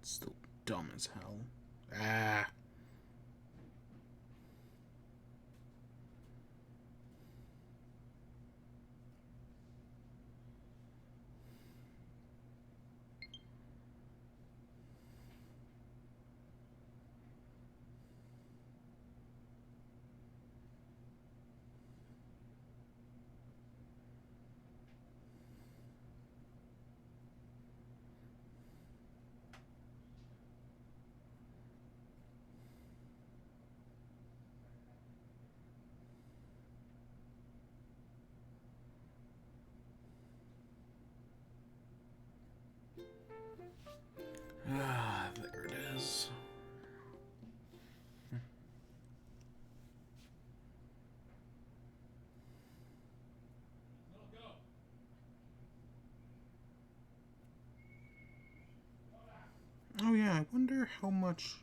Still dumb as hell. Ah. Ah, there it is. Oh yeah, I wonder how much...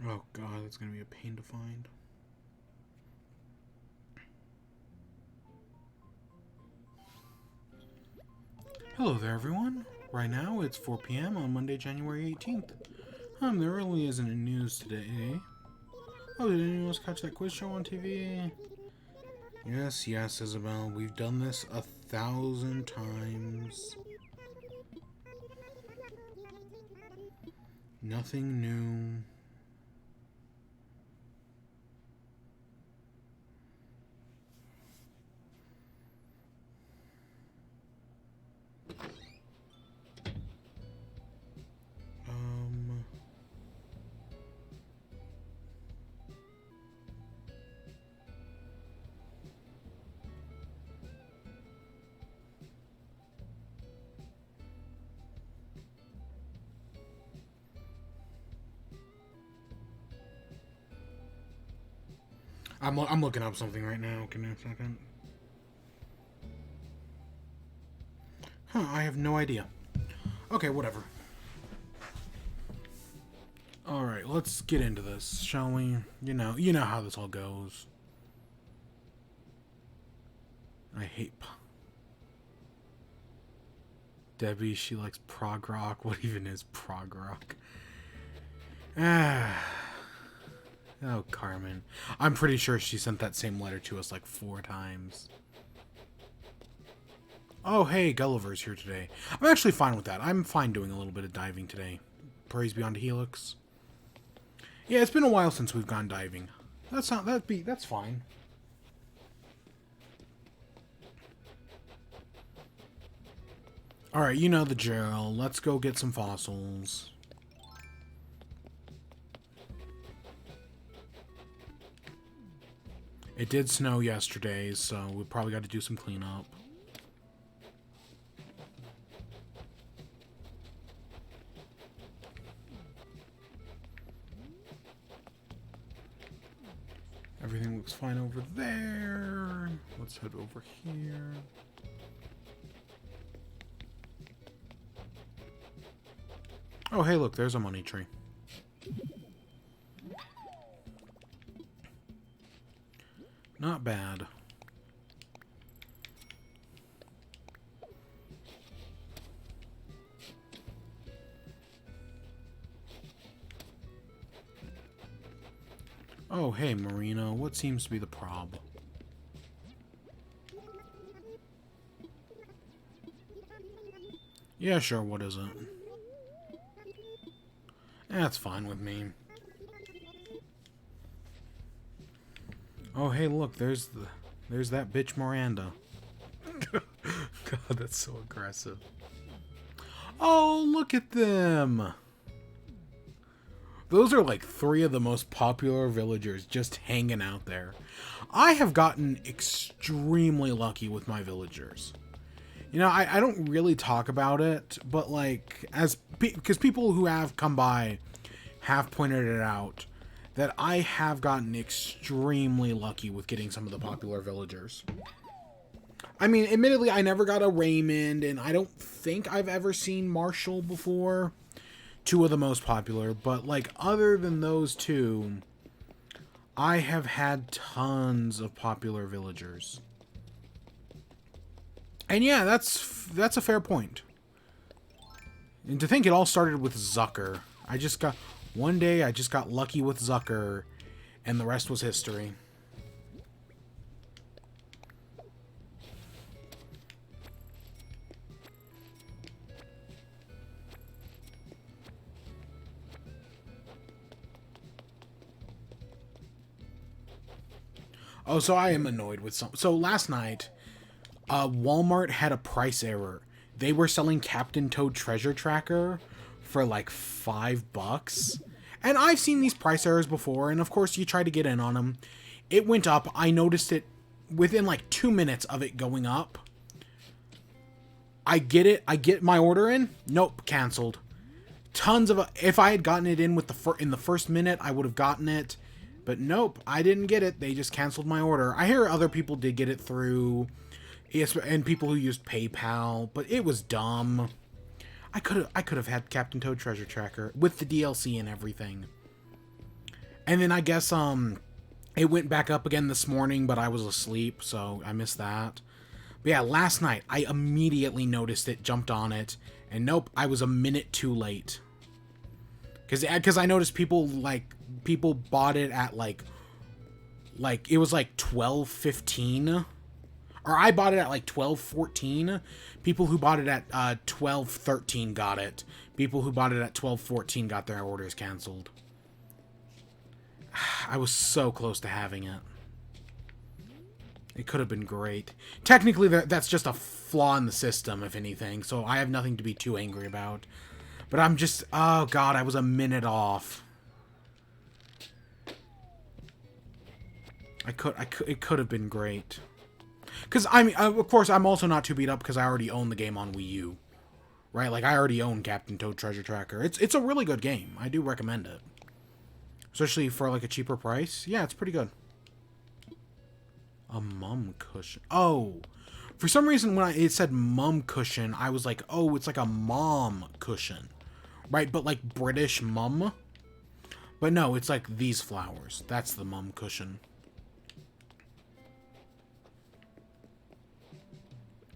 Oh god, that's gonna be a pain to find. Hello there, everyone. Right now, it's 4 p.m. on Monday, January 18th. There really isn't any news today. Oh, did anyone else catch that quiz show on TV? Yes, yes, Isabel. We've done this 1,000 times. Nothing new. I'm looking up something right now. Give me a second. Huh, I have no idea. Okay, whatever. Alright, let's get into this, shall we? You know how this all goes. I hate... Debbie, she likes prog rock. What even is prog rock? Ah... Oh, Carmen. I'm pretty sure she sent that same letter to us like 4 times. Oh, hey, Gulliver's here today. I'm actually fine with that. I'm fine doing a little bit of diving today. Praise be unto Helix. Yeah, it's been a while since we've gone diving. That's fine. Alright, you know the drill. Let's go get some fossils. It did snow yesterday, so we probably got to do some cleanup. Everything looks fine over there. Let's head over here. Oh, hey, look, there's a money tree. Not bad. Oh, hey, Marina. What seems to be the prob? Yeah, sure, what is it? That's fine with me. Oh, hey, look, there's that bitch Miranda. God, that's so aggressive. Oh, look at them. Those are like 3 of the most popular villagers just hanging out there. I have gotten extremely lucky with my villagers. You know, I don't really talk about it, but like, because people who have come by have pointed it out, that I have gotten extremely lucky with getting some of the popular villagers. I mean, admittedly, I never got a Raymond, and I don't think I've ever seen Marshall before. 2 of the most popular, but like, other than those 2, I have had tons of popular villagers. And yeah, that's a fair point. And to think it all started with Zucker. One day I just got lucky with Zucker, and the rest was history. Oh, so I am annoyed with some. So last night, Walmart had a price error. They were selling Captain Toad Treasure Tracker for like $5. And I've seen these price errors before, and of course you try to get in on them. It went up. I noticed it within like 2 minutes of it going up. I get it. I get my order in. Nope, canceled. Tons of. If I had gotten it in with in the first minute, I would have gotten it. But nope, I didn't get it. They just canceled my order. I hear other people did get it through, and people who used PayPal, but it was dumb. I could have had Captain Toad Treasure Tracker with the DLC and everything. And then I guess it went back up again this morning, but I was asleep, so I missed that. But yeah, last night I immediately noticed it, jumped on it, and nope, I was a minute too late. Because I noticed people bought it at like it was like 12:15, or I bought it at like 12:14. People who bought it at 12:13 got it. People who bought it at 12:14 got their orders canceled. I was so close to having it. It could have been great. Technically, that's just a flaw in the system, if anything, so I have nothing to be too angry about. But I'm just, oh god, I was a minute off. It could have been great. Because, I mean, of course, I'm also not too beat up because I already own the game on Wii U. Right? Like, I already own Captain Toad Treasure Tracker. It's a really good game. I do recommend it. Especially for, like, a cheaper price. Yeah, it's pretty good. A mum cushion. Oh! For some reason, when it said mum cushion, I was like, oh, it's like a mom cushion. Right? But, like, British mum? But no, it's like these flowers. That's the mum cushion.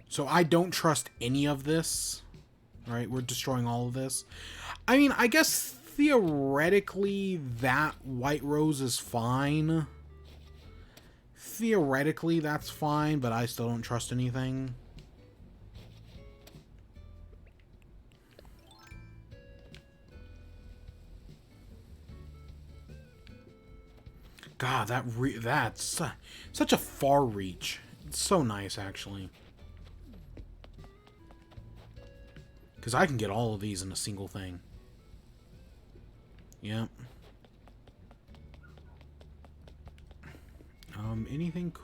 So I don't trust any of this. Right? We're destroying all of this. I mean, I guess theoretically that white rose is fine. Theoretically that's fine, but I still don't trust anything. God, that's such a far reach. It's so nice, actually. Because I can get all of these in a single thing. Yep. Anything?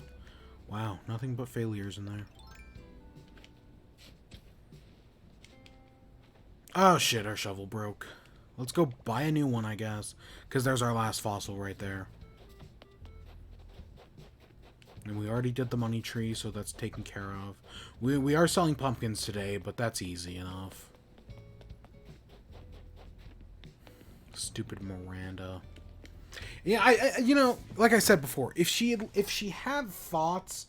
Wow, nothing but failures in there. Oh shit, our shovel broke. Let's go buy a new one, I guess. Because there's our last fossil right there. And we already did the money tree, so that's taken care of. We are selling pumpkins today, but that's easy enough. Stupid Miranda. Yeah, I you know, like I said before, if she had thoughts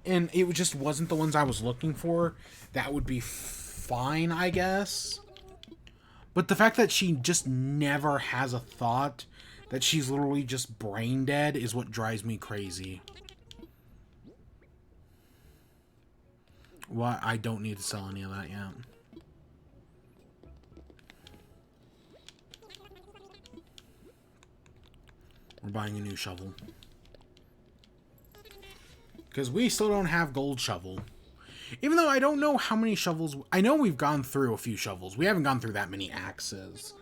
and it just wasn't the ones I was looking for, that would be fine, I guess. But the fact that she just never has a thought, that she's literally just brain dead, is what drives me crazy. Well, I don't need to sell any of that yet. We're buying a new shovel. Because we still don't have gold shovel. Even though I don't know how many shovels... I know we've gone through a few shovels. We haven't gone through that many axes.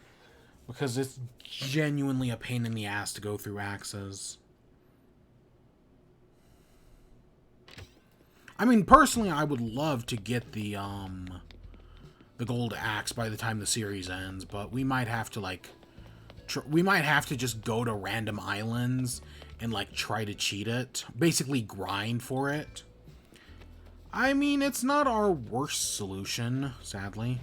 Because it's genuinely a pain in the ass to go through axes. I mean, personally, I would love to get the gold axe by the time the series ends, but we might have to, like, we might have to just go to random islands and, like, try to cheat it. Basically, grind for it. I mean, it's not our worst solution, sadly.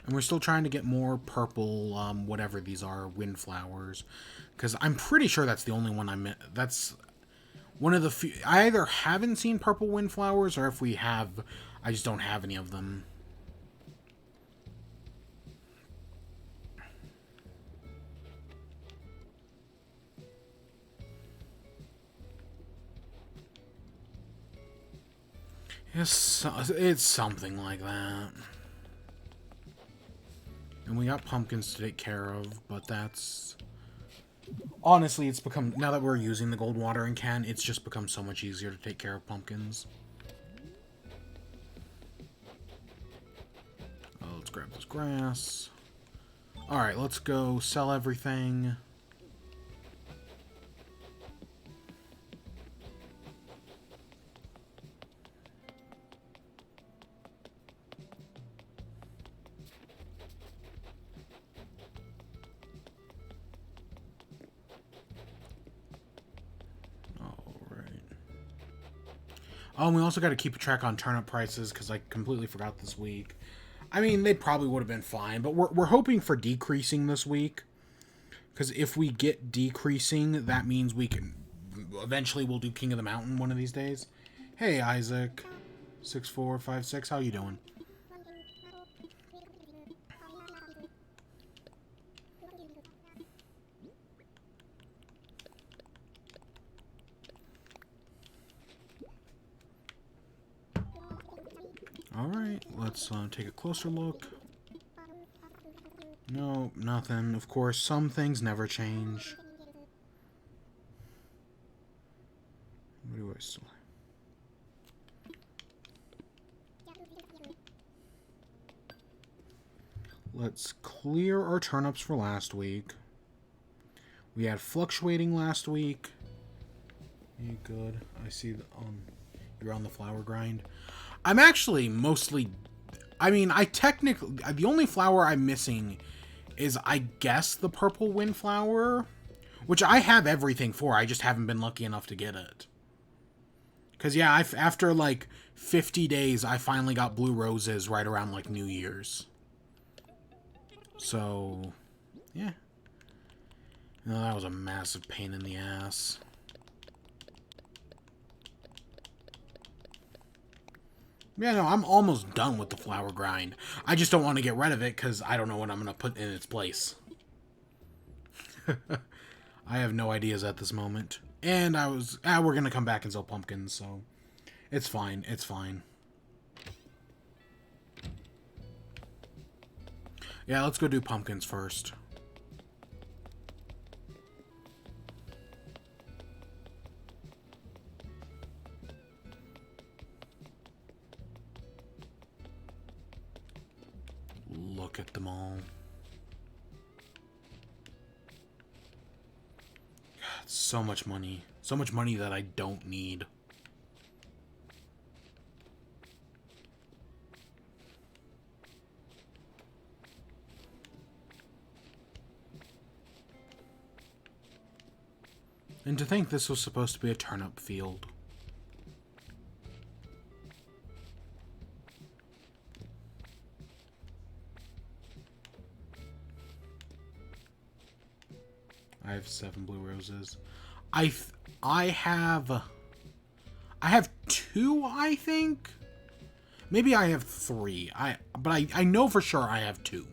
And we're still trying to get more purple, whatever these are, windflowers. Because I'm pretty sure that's the only one that's one of the few... I either haven't seen purple windflowers, or if we have, I just don't have any of them. It's something like that. And we got pumpkins to take care of, but that's... Honestly, it's become... Now that we're using the gold watering can, it's just become so much easier to take care of pumpkins. Oh, let's grab this grass. Alright, let's go sell everything. Oh, and we also got to keep a track on turnip prices, because I completely forgot this week. I mean, they probably would have been fine, but we're hoping for decreasing this week. Because if we get decreasing, that means we can... Eventually, we'll do King of the Mountain one of these days. Hey, Isaac. 6456, how you doing? Alright, let's take a closer look. No, nothing. Of course, some things never change. What do I still have? Let's clear our turnips for last week. We had fluctuating last week. You good? I see the, you're on the flour grind. I'm actually mostly... I mean, the only flower I'm missing is, I guess, the purple windflower. Which I have everything for, I just haven't been lucky enough to get it. Because, yeah, after, like, 50 days, I finally got blue roses right around, like, New Year's. So, yeah. No, that was a massive pain in the ass. Yeah, no, I'm almost done with the flour grind. I just don't want to get rid of it because I don't know what I'm going to put in its place. I have no ideas at this moment. And we're going to come back and sell pumpkins, so it's fine. It's fine. Yeah, let's go do pumpkins first. Look at them all. God, so much money. So much money that I don't need. And to think this was supposed to be a turnip field. I have 7 blue roses. I have 2, I think. Maybe I have 3. But I know for sure I have 2.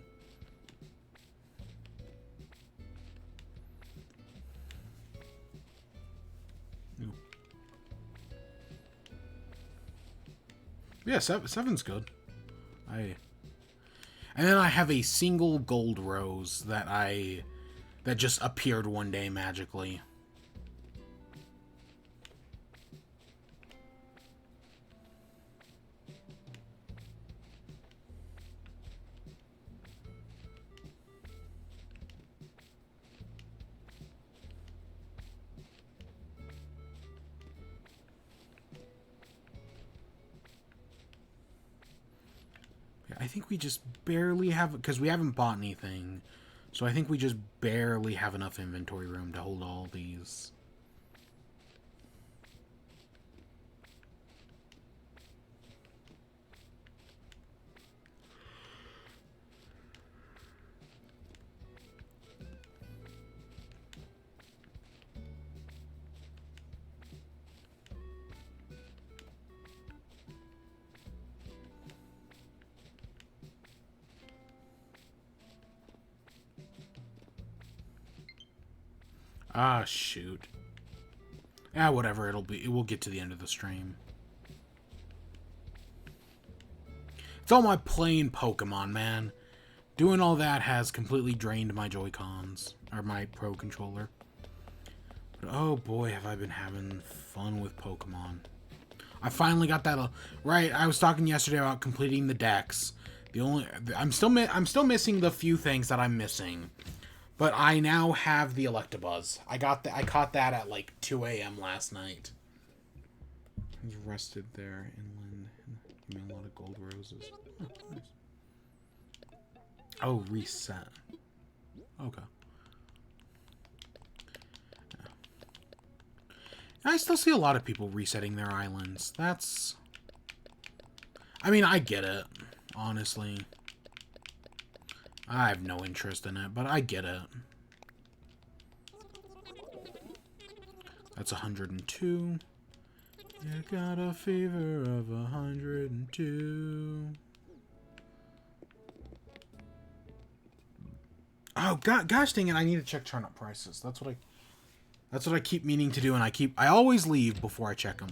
Yeah, 7's good. And then I have a single gold rose that just appeared one day magically. I think we just barely have, because we haven't bought anything, so I think we just barely have enough inventory room to hold all these. Ah, shoot. Ah, whatever, it'll be. We'll get to the end of the stream. It's all my playing Pokemon, man. Doing all that has completely drained my Joy-Cons. Or my Pro Controller. But oh boy, have I been having fun with Pokemon. I finally got that. Right, I was talking yesterday about completing the decks. I'm still missing the few things that I'm missing. But I now have the Electabuzz. I caught that at like 2 a.m. last night. He's rested there inland. Give me a lot of gold roses. Oh, nice. Oh, reset. Okay. Yeah. I still see a lot of people resetting their islands. That's... I mean, I get it, honestly. I have no interest in it, but I get it. That's 102. You got a fever of 102. Oh gosh dang it! I need to check turnip prices. That's what I keep meaning to do, and I always leave before I check them.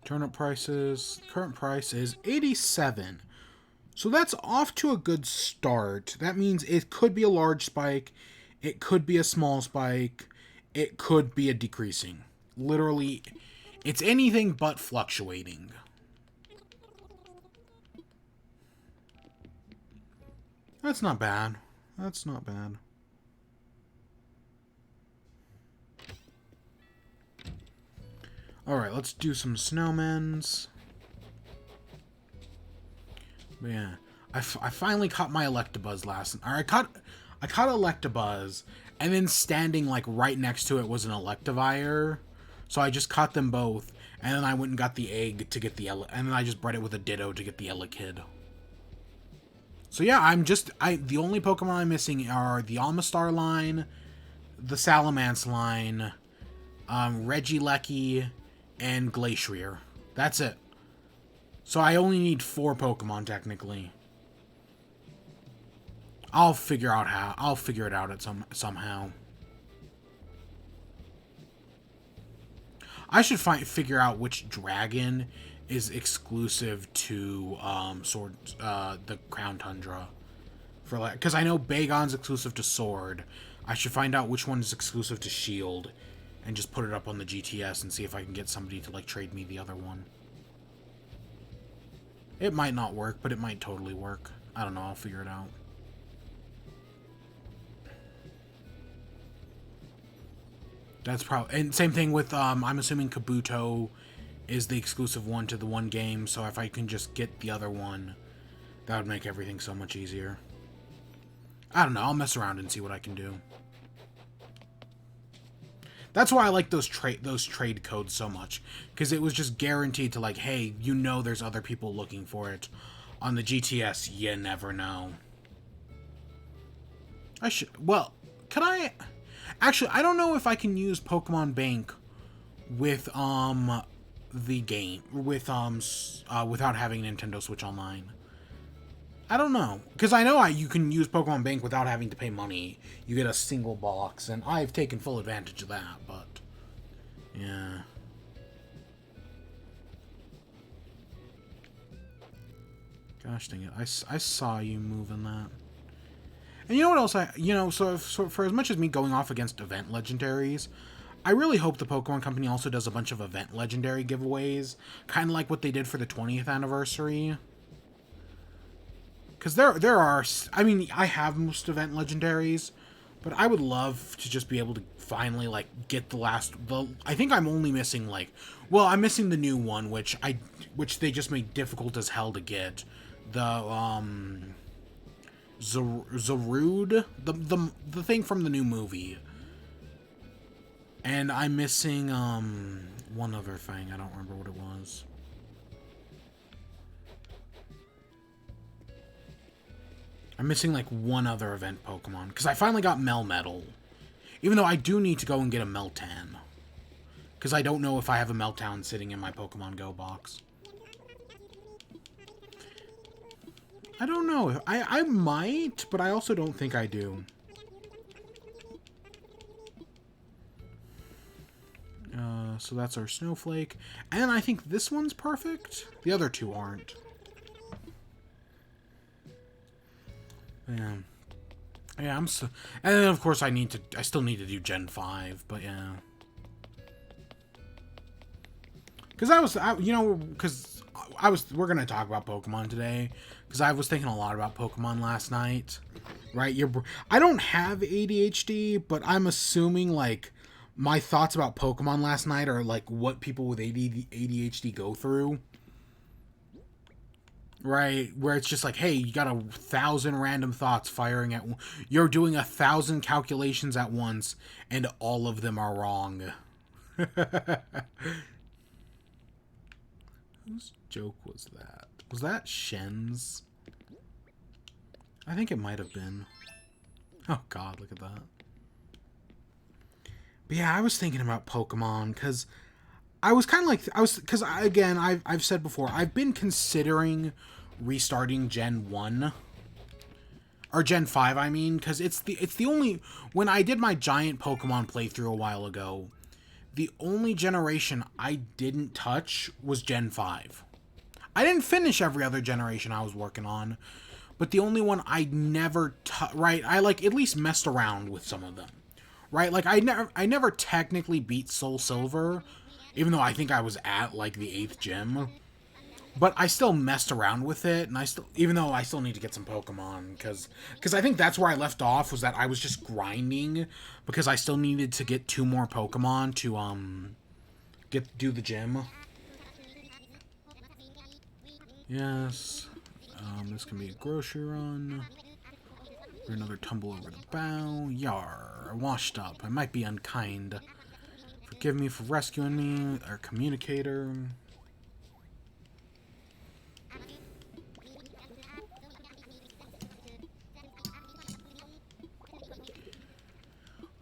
Turnip prices. Current price is 87. So that's off to a good start. That means it could be a large spike. It could be a small spike. It could be a decreasing. Literally, it's anything but fluctuating. That's not bad. That's not bad. Alright, let's do some snowmans. But yeah, I finally caught my Electabuzz last... Or I caught Electabuzz, and then standing like right next to it was an Electivire. So I just caught them both, and then I went and got the egg to get the and then I just bred it with a Ditto to get the Elekid. So yeah, the only Pokemon I'm missing are the Almastar line, the Salamence line, Regieleki, and Glacier. That's it. So I only need 4 Pokemon, technically. I'll figure it out somehow. I should figure out which dragon is exclusive to the Crown Tundra. Because I know Bagon's exclusive to Sword. I should find out which one is exclusive to Shield and just put it up on the GTS and see if I can get somebody to like trade me the other one. It might not work, but it might totally work. I don't know, I'll figure it out. That's probably... And same thing with, I'm assuming Kabuto is the exclusive one to the one game, so if I can just get the other one, that would make everything so much easier. I don't know, I'll mess around and see what I can do. That's why I like those trade codes so much, because it was just guaranteed to like, hey, you know there's other people looking for it. On the GTS, you never know. Could I... Actually, I don't know if I can use Pokemon Bank with, the game, without having Nintendo Switch Online. I don't know, because I know you can use Pokemon Bank without having to pay money. You get a single box, and I've taken full advantage of that, but... Yeah. Gosh dang it, I saw you moving that. And you know what else so for as much as me going off against event legendaries, I really hope the Pokemon Company also does a bunch of event legendary giveaways, kind of like what they did for the 20th anniversary. Because there are... I mean, I have most event legendaries, but I would love to just be able to finally, like, get the last... I think I'm only missing, like... Well, I'm missing the new one, which they just made difficult as hell to get. The, Zarude? The thing from the new movie. And I'm missing, one other thing. I don't remember what it was. I'm missing, like, one other event Pokemon. Because I finally got Melmetal. Even though I do need to go and get a Meltan. Because I don't know if I have a Meltdown sitting in my Pokemon Go box. I don't know. I might, but I also don't think I do. So that's our Snowflake. And I think this one's perfect. The other two aren't. Yeah. Yeah, I'm so... And then, of course, I still need to do Gen 5, but yeah. Because we're going to talk about Pokemon today. Because I was thinking a lot about Pokemon last night. Right? I don't have ADHD, but I'm assuming, like, my thoughts about Pokemon last night are, like, what people with ADHD go through. Right? Where it's just like, hey, you got 1,000 random thoughts firing at... You're doing 1,000 calculations at once, and all of them are wrong. Whose joke was that? Was that Shen's? I think it might have been. Oh god, look at that. But yeah, I was thinking about Pokemon, because I was kind of like... Because, again, I've said before, I've been considering restarting Gen 1. Or Gen 5, I mean, because it's the only... When I did my giant Pokemon playthrough a while ago, the only generation I didn't touch was Gen 5. I didn't finish every other generation I was working on, but the only one I never right, I like at least messed around with some of them. Right? Like I never technically beat Soul Silver, even though I think I was at like the 8th gym. But I still messed around with it, and even though I still need to get some Pokemon, because I think that's where I left off, was that I was just grinding, because I still needed to get 2 more Pokemon to do the gym. Yes. This can be a grocery run. Or another tumble over the bow. Yar. I washed up. I might be unkind. Forgive me for rescuing me. Our communicator.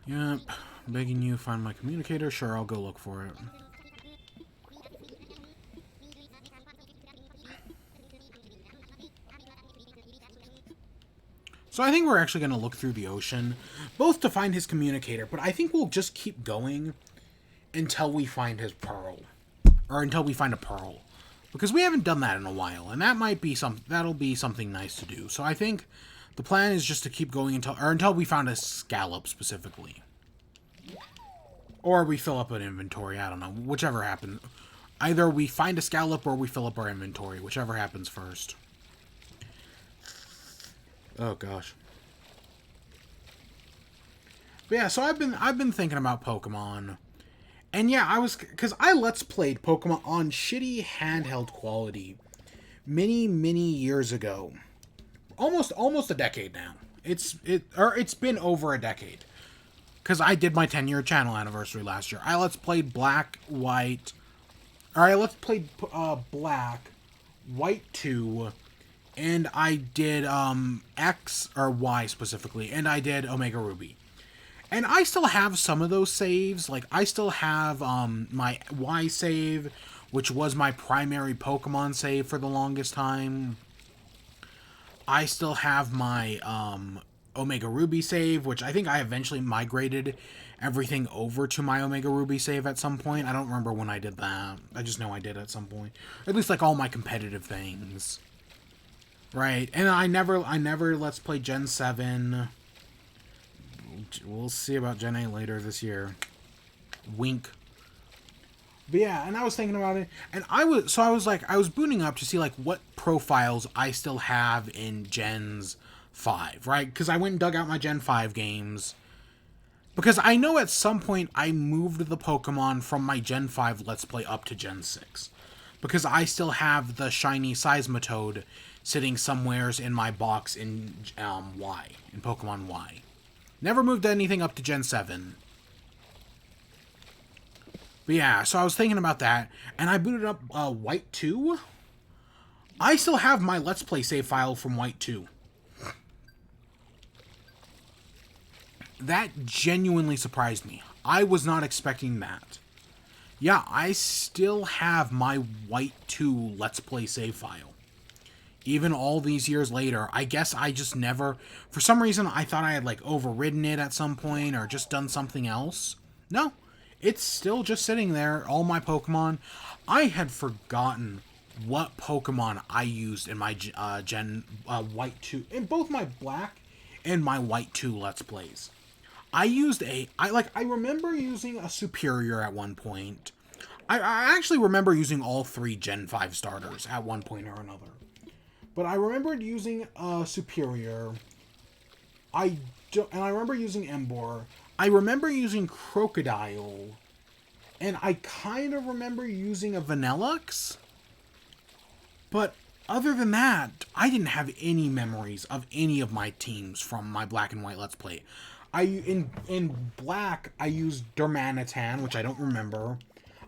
Yep. Begging you find my communicator. Sure, I'll go look for it. So I think we're actually going to look through the ocean, both to find his communicator, but I think we'll just keep going until we find his pearl. Or until we find a pearl. Because we haven't done that in a while, and that'll be something nice to do. So I think the plan is just to keep going until we found a scallop specifically. Or we fill up an inventory, I don't know, whichever happens. Either we find a scallop or we fill up our inventory, whichever happens first. Oh gosh. But yeah, so I've been thinking about Pokemon. And yeah, because I Let's Played Pokemon on shitty handheld quality many years ago. Almost a decade now. It's been over a decade. Because I did my 10-year channel anniversary last year. I Let's Played Black, White... Or I Let's Played Black, White 2... And I did X, or Y specifically, and I did Omega Ruby. And I still have some of those saves. Like, I still have my Y save, which was my primary Pokemon save for the longest time. I still have my Omega Ruby save, which I think I eventually migrated everything over to my Omega Ruby save at some point. I don't remember when I did that. I just know I did at some point. Or at least, like, all my competitive things. Right, and I never Let's Play Gen 7. We'll see about Gen 8 later this year. Wink. But yeah, and I was thinking about it, and I was booting up to see, like, what profiles I still have in Gens 5, right? Because I went and dug out my Gen 5 games. Because I know at some point I moved the Pokemon from my Gen 5 Let's Play up to Gen 6. Because I still have the shiny Seismitoad sitting somewheres in my box in Y, in Pokemon Y. Never moved anything up to Gen 7. But yeah, so I was thinking about that, and I booted up White 2. I still have my Let's Play save file from White 2. That genuinely surprised me. I was not expecting that. Yeah, I still have my White 2 Let's Play save file. Even all these years later, I guess I just never... For some reason, I thought I had, like, overridden it at some point or just done something else. No, it's still just sitting there, all my Pokemon. I had forgotten what Pokemon I used in my White 2... In both my Black and my White 2 Let's Plays. I remember using a Superior at one point. I actually remember using all 3 Gen 5 starters at one point or another. But I remembered using Superior. And I remember using Emboar. I remember using Crocodile. And I kind of remember using a Vanillux. But other than that, I didn't have any memories of any of my teams from my Black and White Let's Play. In Black, I used Darmanitan, which I don't remember.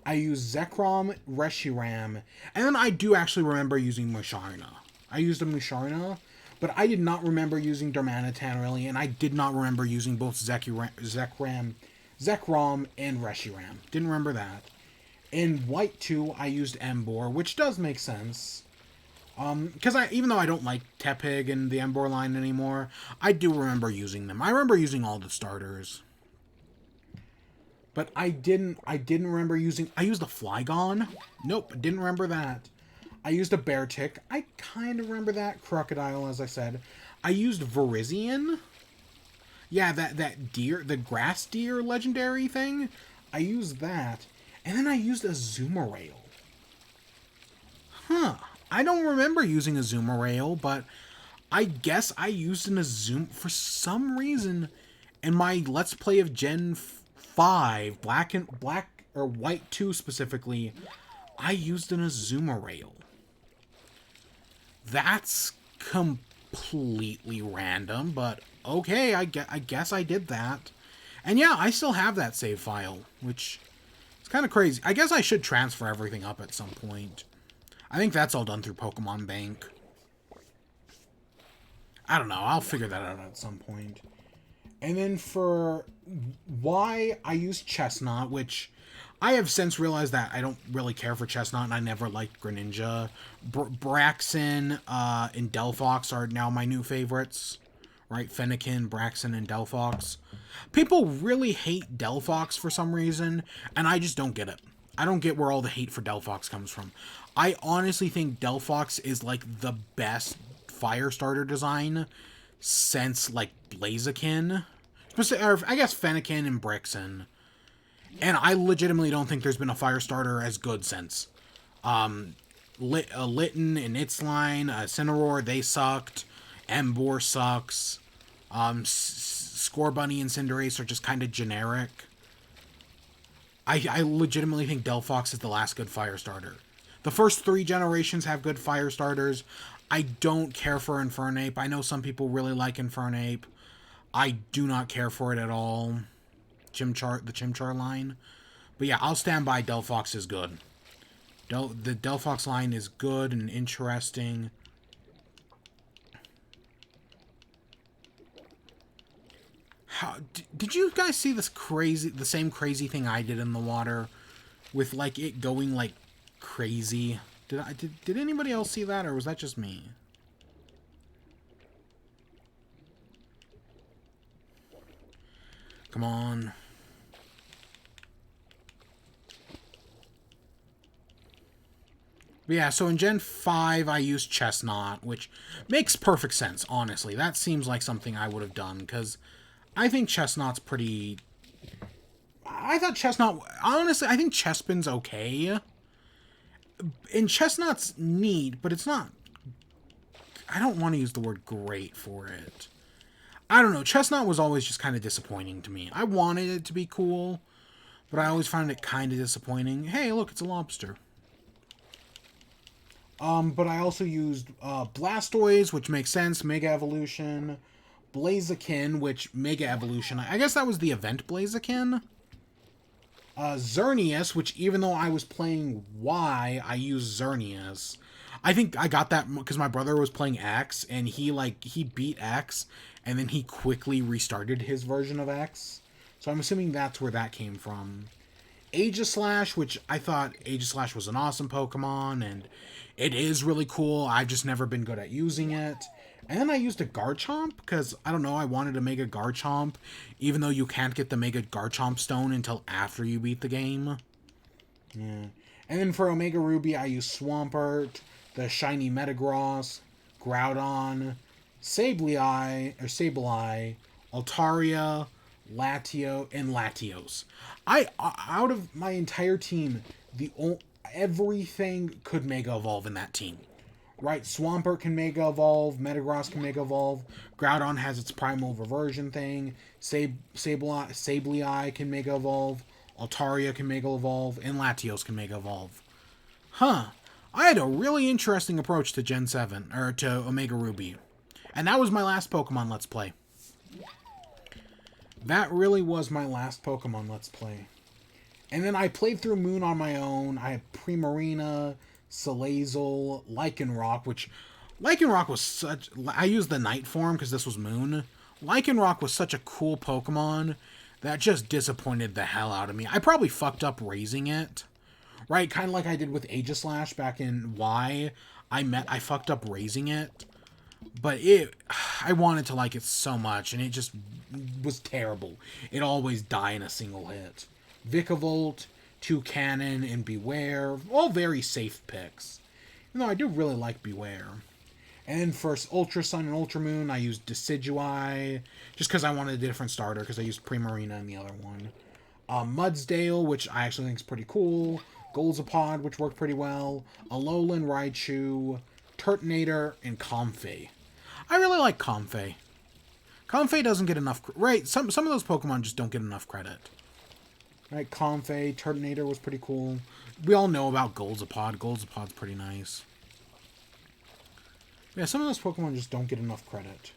I used Zekrom, Reshiram, and then I do actually remember using Musharna. I used a Musharna, but I did not remember using Darmanitan really, and I did not remember using both Zekrom and Reshiram. Didn't remember that. In White 2, I used Emboar, which does make sense. Because even though I don't like Tepig and the Emboar line anymore, I do remember using them. I remember using all the starters. But I didn't remember using... I used a Flygon. Nope, didn't remember that. I used a Beartic. I kind of remember that. Crocodile, as I said. I used Virizion. Yeah, that deer, the grass deer legendary thing. I used that. And then I used a Azumarill. Huh. I don't remember using a Azumarill, but I guess I used an Azum... For some reason, in my Let's Play of Gen 5, Black or White 2 specifically, I used an Azumarill. That's completely random, but okay, I guess I did that. And yeah, I still have that save file, which is kind of crazy. I guess I should transfer everything up at some point. I think that's all done through Pokemon Bank. I don't know, I'll figure that out at some point. And then for why I use Chestnut, which I have since realized that I don't really care for Chestnut, and I never liked Greninja. Braixen and Delphox are now my new favorites. Right? Fennekin, Braixen, and Delphox. People really hate Delphox for some reason, and I just don't get it. I don't get where all the hate for Delphox comes from. I honestly think Delphox is, like, the best fire starter design since, like, Blaziken. Or, I guess Fennekin and Braixen. And I legitimately don't think there's been a fire starter as good since. Litten and its line, Cineroar, they sucked. Emboar sucks. Scorbunny and Cinderace are just kind of generic. I legitimately think Delphox is the last good fire starter. The first 3 generations have good fire starters. I don't care for Infernape. I know some people really like Infernape. I do not care for it at all. The Chimchar line. But yeah, I'll stand by Delphox is good. The Delphox line is good and interesting. Did you guys see this the same crazy thing I did in the water? With, like, it going, like, crazy? Did anybody else see that, or was that just me? Come on. But yeah, so in Gen 5, I used Chestnut, which makes perfect sense, honestly. That seems like something I would have done, because I think Chestnut's pretty... I thought Chestnut... Honestly, I think Chespin's okay. And Chestnut's neat, but it's not... I don't want to use the word great for it. I don't know. Chestnut was always just kind of disappointing to me. I wanted it to be cool, but I always found it kind of disappointing. Hey, look, it's a lobster. But I also used Blastoise, which makes sense. Mega Evolution. Blaziken, which Mega Evolution. I guess that was the event Blaziken. Xerneas, which even though I was playing Y, I used Xerneas. I think I got that because my brother was playing X, and he beat X, and then he quickly restarted his version of X. So I'm assuming that's where that came from. Aegislash, which I thought Aegislash was an awesome Pokemon, and it is really cool. I've just never been good at using it. And then I used a Garchomp, because, I don't know, I wanted to Mega Garchomp, even though you can't get the Mega Garchomp Stone until after you beat the game. Yeah. And then for Omega Ruby, I used Swampert, the Shiny Metagross, Groudon, Sableye, Altaria, Latio, and Latios. Out of my entire team, everything could Mega Evolve in that team. Right, Swampert can Mega Evolve, Metagross can Mega Evolve, Groudon has its Primal Reversion thing, Sableye can Mega Evolve, Altaria can Mega Evolve, and Latios can Mega Evolve. Huh. I had a really interesting approach to Gen 7, or to Omega Ruby. And that was my last Pokemon Let's Play. That really was my last Pokemon Let's Play. And then I played through Moon on my own. I had Primarina, Salazzle, Lycanroc, which... Lycanroc was such... I used the Night form because this was Moon. Lycanroc was such a cool Pokemon that just disappointed the hell out of me. I probably fucked up raising it. Right? Kind of like I did with Aegislash back in Y. I fucked up raising it. But I wanted to like it so much, and it just was terrible. It always died in a single hit. Vikavolt, Toucannon, and Beware, all very safe picks. Even though I do really like Beware. And then for Ultra Sun and Ultra Moon, I used Decidueye, just because I wanted a different starter, because I used Primarina in the other one. Mudsdale, which I actually think is pretty cool. Golzapod, which worked pretty well. Alolan, Raichu, Turtonator, and Comfey. I really like Comfey. Comfey doesn't get enough... Right, some of those Pokemon just don't get enough credit. Right, Comfey, Turtonator was pretty cool. We all know about Golzapod. Golzapod's pretty nice. Yeah, some of those Pokemon just don't get enough credit.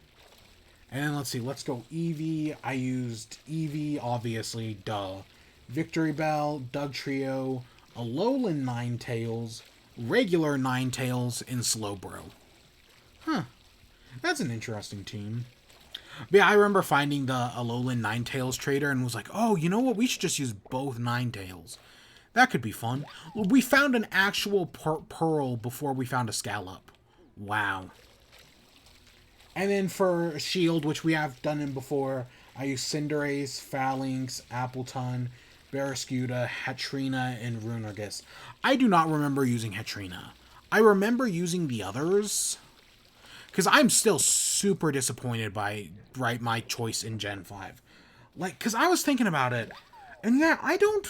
And then, let's see, let's go Eevee. I used Eevee, obviously, duh. Victory Bell, Dugtrio, Alolan Ninetales, regular Ninetales, and Slowbro. Huh. That's an interesting team. But yeah, I remember finding the Alolan Ninetales trader and was like, oh, you know what? We should just use both Ninetales. That could be fun. We found an actual Pearl before we found a Scallop. Wow. And then for Shield, which we have done in before, I use Cinderace, Phalanx, Appletun, Barraskewda, Hatrina, and Runargus. I do not remember using Hatrina. I remember using the others, because I'm still super disappointed by my choice in Gen 5. Like, because I was thinking about it, and yeah, I don't...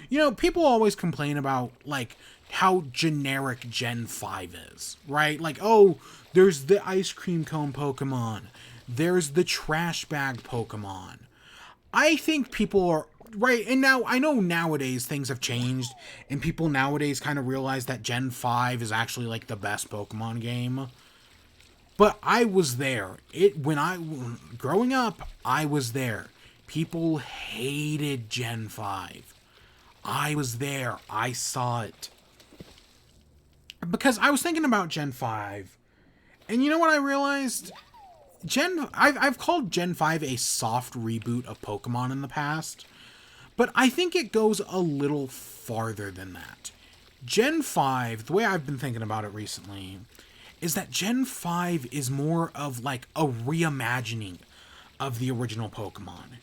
You know, people always complain about, like, how generic Gen 5 is, right? Like, oh, there's the ice cream cone Pokemon. There's the trash bag Pokemon. I think people are... Right, and now, I know nowadays things have changed, and people nowadays kind of realize that Gen 5 is actually, like, the best Pokemon game. But I was there. Growing up, I was there. People hated Gen 5. I was there. I saw it. Because I was thinking about Gen 5, and you know what I realized? I've called Gen 5 a soft reboot of Pokemon in the past, but I think it goes a little farther than that. Gen 5, the way I've been thinking about it recently, is that Gen 5 is more of like a reimagining of the original Pokemon.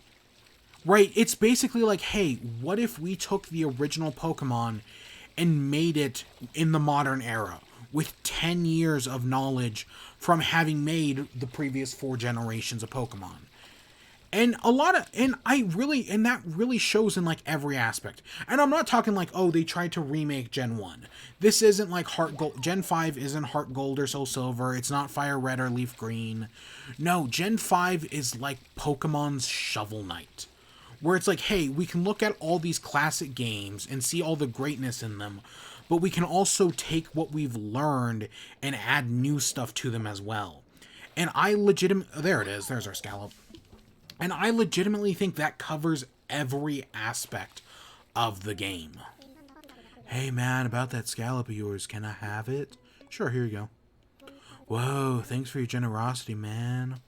Right, it's basically like, hey, what if we took the original Pokemon and made it in the modern era with 10 years of knowledge from having made the previous 4 generations of Pokemon. And that really shows in like every aspect. And I'm not talking like, oh, they tried to remake Gen 1. This isn't like Heart Gold. Gen 5 isn't Heart Gold or Soul Silver. It's not Fire Red or Leaf Green. No, Gen 5 is like Pokemon's Shovel Knight. Where it's like, hey, we can look at all these classic games and see all the greatness in them, but we can also take what we've learned and add new stuff to them as well. And there it is, there's our Scallop. And I legitimately think that covers every aspect of the game. Hey man, about that Scallop of yours, can I have it? Sure, here you go. Whoa, thanks for your generosity, man.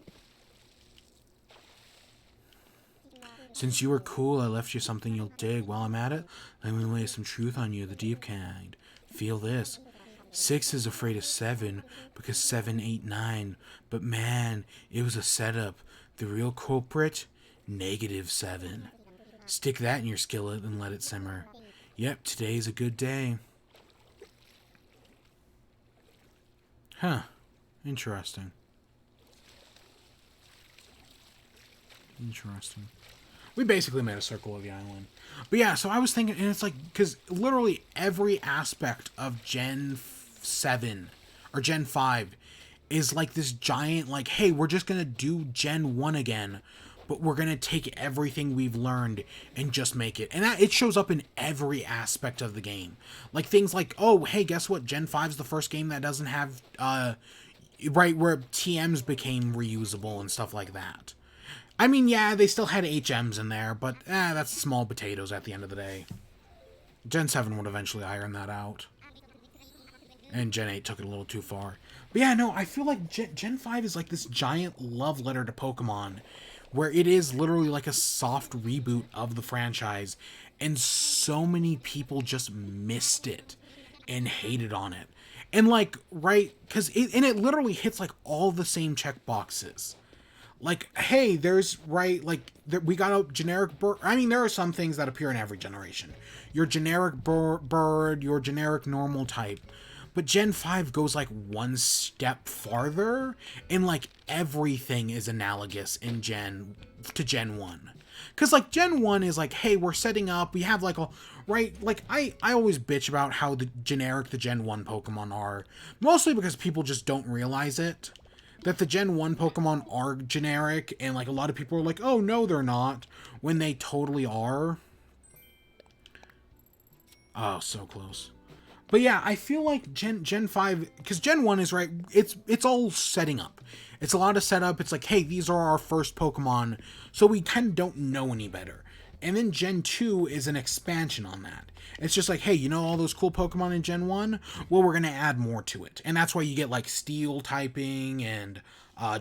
Since you were cool, I left you something you'll dig. While I'm at it, let me lay some truth on you, the deep kind. Feel this. 6 is afraid of 7 because 7 ate 9. But man, it was a setup. The real culprit? -7. Stick that in your skillet and let it simmer. Yep, today's a good day. Huh. Interesting. Interesting. We basically made a circle of the island. But yeah, so I was thinking, and it's like, because literally every aspect of Gen 7 or Gen 5 is like this giant, like, hey, we're just going to do Gen 1 again, but we're going to take everything we've learned and just make it. And that, it shows up in every aspect of the game. Like things like, oh, hey, guess what? Gen 5 is the first game that doesn't have, right, where TMs became reusable and stuff like that. I mean, yeah, they still had HMs in there, but that's small potatoes at the end of the day. Gen 7 would eventually iron that out. And Gen 8 took it a little too far. But yeah, no, I feel like Gen 5 is like this giant love letter to Pokemon, where it is literally like a soft reboot of the franchise, and so many people just missed it and hated on it. And like, right, because it literally hits like all the same check boxes. Like, hey, there's, right, like, we got a generic bird. I mean, there are some things that appear in every generation. Your generic bird, your generic normal type. But Gen 5 goes, like, one step farther, and, like, everything is analogous in Gen 1. Because, like, Gen 1 is like, hey, we're setting up, we have, like, a, right, like, I always bitch about how the Gen 1 Pokemon are. Mostly because people just don't realize it. That the Gen 1 Pokemon are generic, and like a lot of people are like, oh no, they're not, when they totally are. Oh, so close. But yeah, I feel like Gen 5, because Gen 1 is right, it's all setting up. It's a lot of setup. It's like, hey, these are our first Pokemon, so we kind of don't know any better. And then Gen 2 is an expansion on that. It's just like, hey, you know all those cool Pokemon in Gen 1? Well, we're going to add more to it. And that's why you get, like, Steel typing and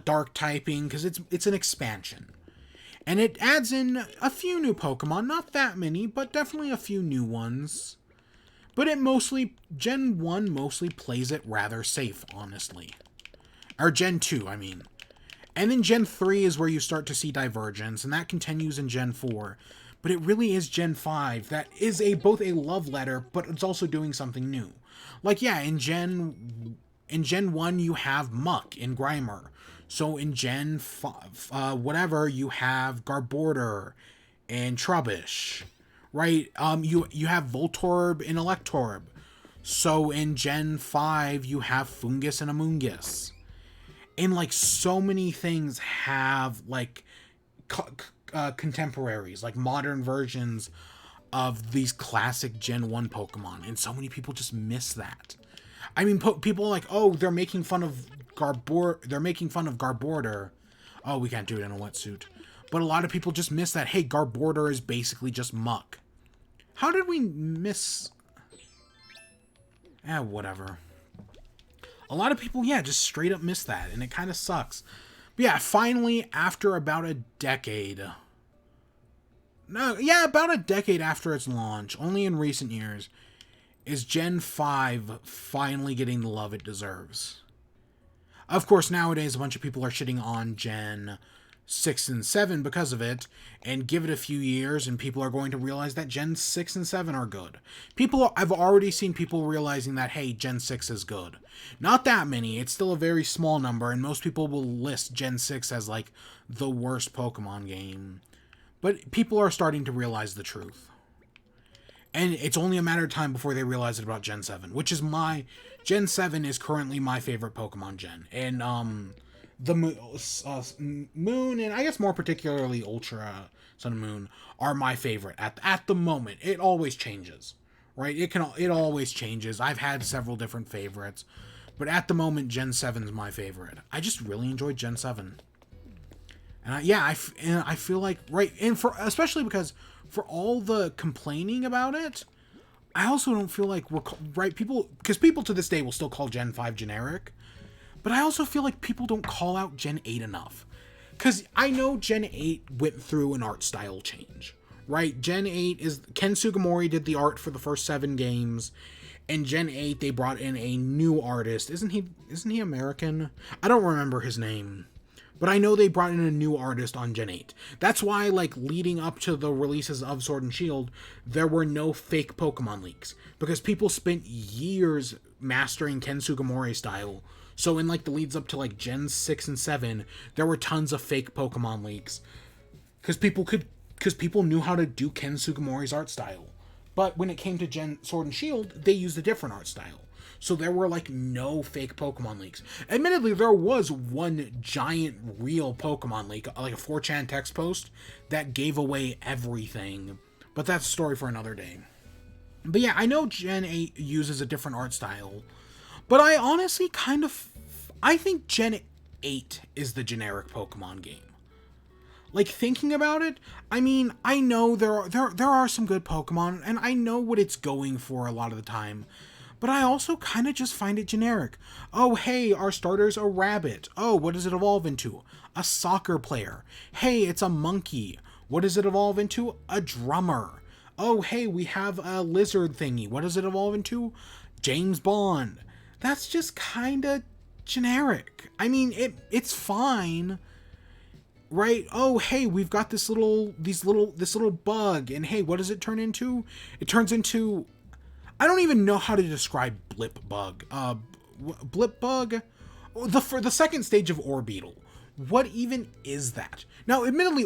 Dark typing, because it's an expansion. And it adds in a few new Pokemon. Not that many, but definitely a few new ones. But Gen 1 mostly plays it rather safe, honestly. Or Gen 2, I mean. And then Gen 3 is where you start to see divergence, and that continues in Gen 4. But it really is Gen 5 that is both a love letter, but it's also doing something new. Like, yeah, in Gen 1 you have Muck in Grimer. So in Gen 5, whatever, you have Garbodor and Trubbish. Right? You have Voltorb and Electorb. So in Gen 5 you have Fungus and Amoonguss. And like so many things have like contemporaries, like modern versions of these classic Gen 1 Pokemon, and so many people just miss that. I mean, people are like, oh, they're making fun of Garbodor. Oh, we can't do it in a wetsuit. But a lot of people just miss that, hey, Garbodor is basically just Muck. How did we miss... whatever. A lot of people, yeah, just straight up miss that, and it kind of sucks. But yeah, finally, after about a decade... about a decade after its launch, only in recent years, is Gen 5 finally getting the love it deserves. Of course, nowadays, a bunch of people are shitting on Gen 6 and 7 because of it, and give it a few years, and people are going to realize that Gen 6 and 7 are good. I've already seen people realizing that, hey, Gen 6 is good. Not that many, it's still a very small number, and most people will list Gen 6 as, like, the worst Pokemon game. But people are starting to realize the truth. And it's only a matter of time before they realize it about Gen 7, which is Gen 7 is currently my favorite Pokemon gen. And, the Moon, and I guess more particularly Ultra Sun and Moon, are my favorite at the moment. It always changes, right? It always changes. I've had several different favorites, but at the moment, Gen 7 is my favorite. I just really enjoyed Gen 7. And I feel like, right, and especially because for all the complaining about it, I also don't feel like because people to this day will still call Gen 5 generic, but I also feel like people don't call out Gen 8 enough. because I know Gen 8 went through an art style change, right? Gen 8 is Ken Sugimori did the art for the first 7 games, and Gen 8 they brought in a new artist. Isn't he American? I don't remember his name. But I know they brought in a new artist on Gen 8. That's why, like, leading up to the releases of Sword and Shield, there were no fake Pokemon leaks. Because people spent years mastering Ken Sugimori style. So in, like, the leads up to, like, Gen 6 and 7, there were tons of fake Pokemon leaks. Because people knew how to do Ken Sugimori's art style. But when it came to Gen Sword and Shield, they used a different art style. So there were, like, no fake Pokemon leaks. Admittedly, there was one giant real Pokemon leak, like a 4chan text post, that gave away everything. But that's a story for another day. But yeah, I know Gen 8 uses a different art style. But I honestly I think Gen 8 is the generic Pokemon game. Like, thinking about it, I mean, I know there are some good Pokemon, and I know what it's going for a lot of the time. But I also kind of just find it generic. Oh, hey, our starter's a rabbit. Oh, what does it evolve into? A soccer player. Hey, it's a monkey. What does it evolve into? A drummer. Oh, hey, we have a lizard thingy. What does it evolve into? James Bond. That's just kind of generic. I mean, it's fine. Right? Oh, hey, we've got this little bug, and hey, what does it turn into? It turns into, I don't even know how to describe Blip Bug. Blip Bug? For the second stage of Orbeetle. What even is that? Now, admittedly,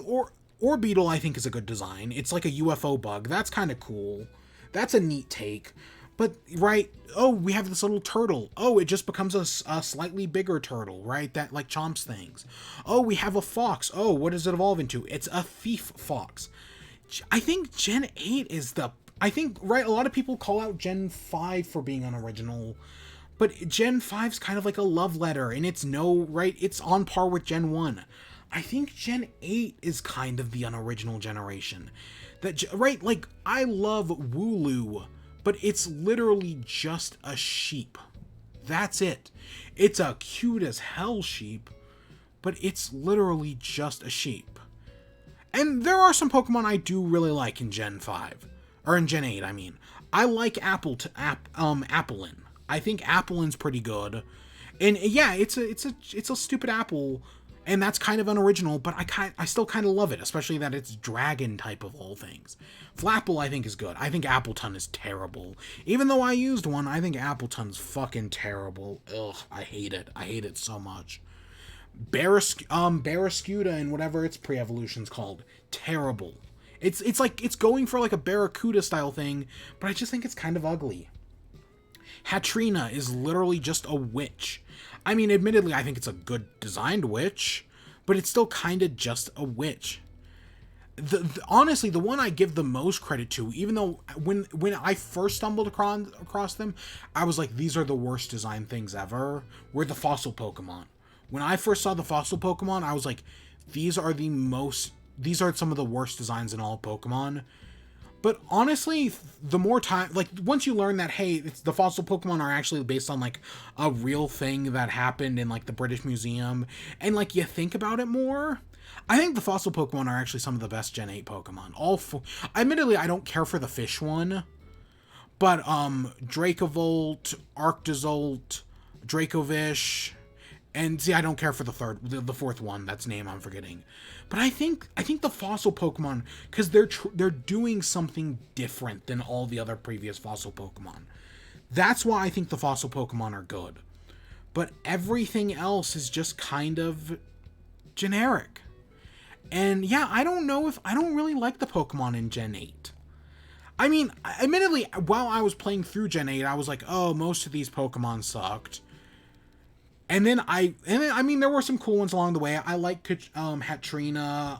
Orbeetle I think is a good design. It's like a UFO bug. That's kind of cool. That's a neat take. But, right, oh, we have this little turtle. Oh, it just becomes a slightly bigger turtle, right? That, like, chomps things. Oh, we have a fox. Oh, what does it evolve into? It's a thief fox. I think Gen 8 is right, a lot of people call out Gen 5 for being unoriginal. But Gen 5's kind of like a love letter, and it's on par with Gen 1. I think Gen 8 is kind of the unoriginal generation. Right, like, I love Wooloo, but it's literally just a sheep. That's it. It's a cute as hell sheep, but it's literally just a sheep. And there are some Pokemon I do really like in Gen 5. Or in Gen 8, I mean. I like Applin. I think Applin's pretty good. And yeah, it's a stupid apple, and that's kind of unoriginal, but I still kind of love it, especially that it's dragon type of all things. Flapple I think is good. I think Appleton is terrible. Even though I used one, I think Appleton's fucking terrible. Ugh, I hate it. I hate it so much. Barraskewda and whatever its pre-evolution's called. Terrible. It's like, it's going for like a Barracuda style thing, but I just think it's kind of ugly. Hatrina is literally just a witch. I mean, admittedly, I think it's a good designed witch, but it's still kind of just a witch. Honestly, the one I give the most credit to, even though when I first stumbled across them, I was like, these are the worst designed things ever, were the fossil Pokemon. When I first saw the fossil Pokemon, I was like, these are some of the worst designs in all Pokemon. But honestly, the more time, like, once you learn that, hey, the fossil Pokemon are actually based on, like, a real thing that happened in, like, the British Museum, and, like, you think about it more, I think the fossil Pokemon are actually some of the best Gen 8 Pokemon. Admittedly, I don't care for the fish one, but, Dracavolt, Arctozolt, Dracovish, and see, I don't care for the fourth one, that's name I'm forgetting. But I think the fossil Pokemon, because they're doing something different than all the other previous fossil Pokemon. That's why I think the fossil Pokemon are good. But everything else is just kind of generic. And yeah, I don't really like the Pokemon in Gen 8. I mean, admittedly, while I was playing through Gen 8, I was like, oh, most of these Pokemon sucked. And then I mean, there were some cool ones along the way. I like Hatrina.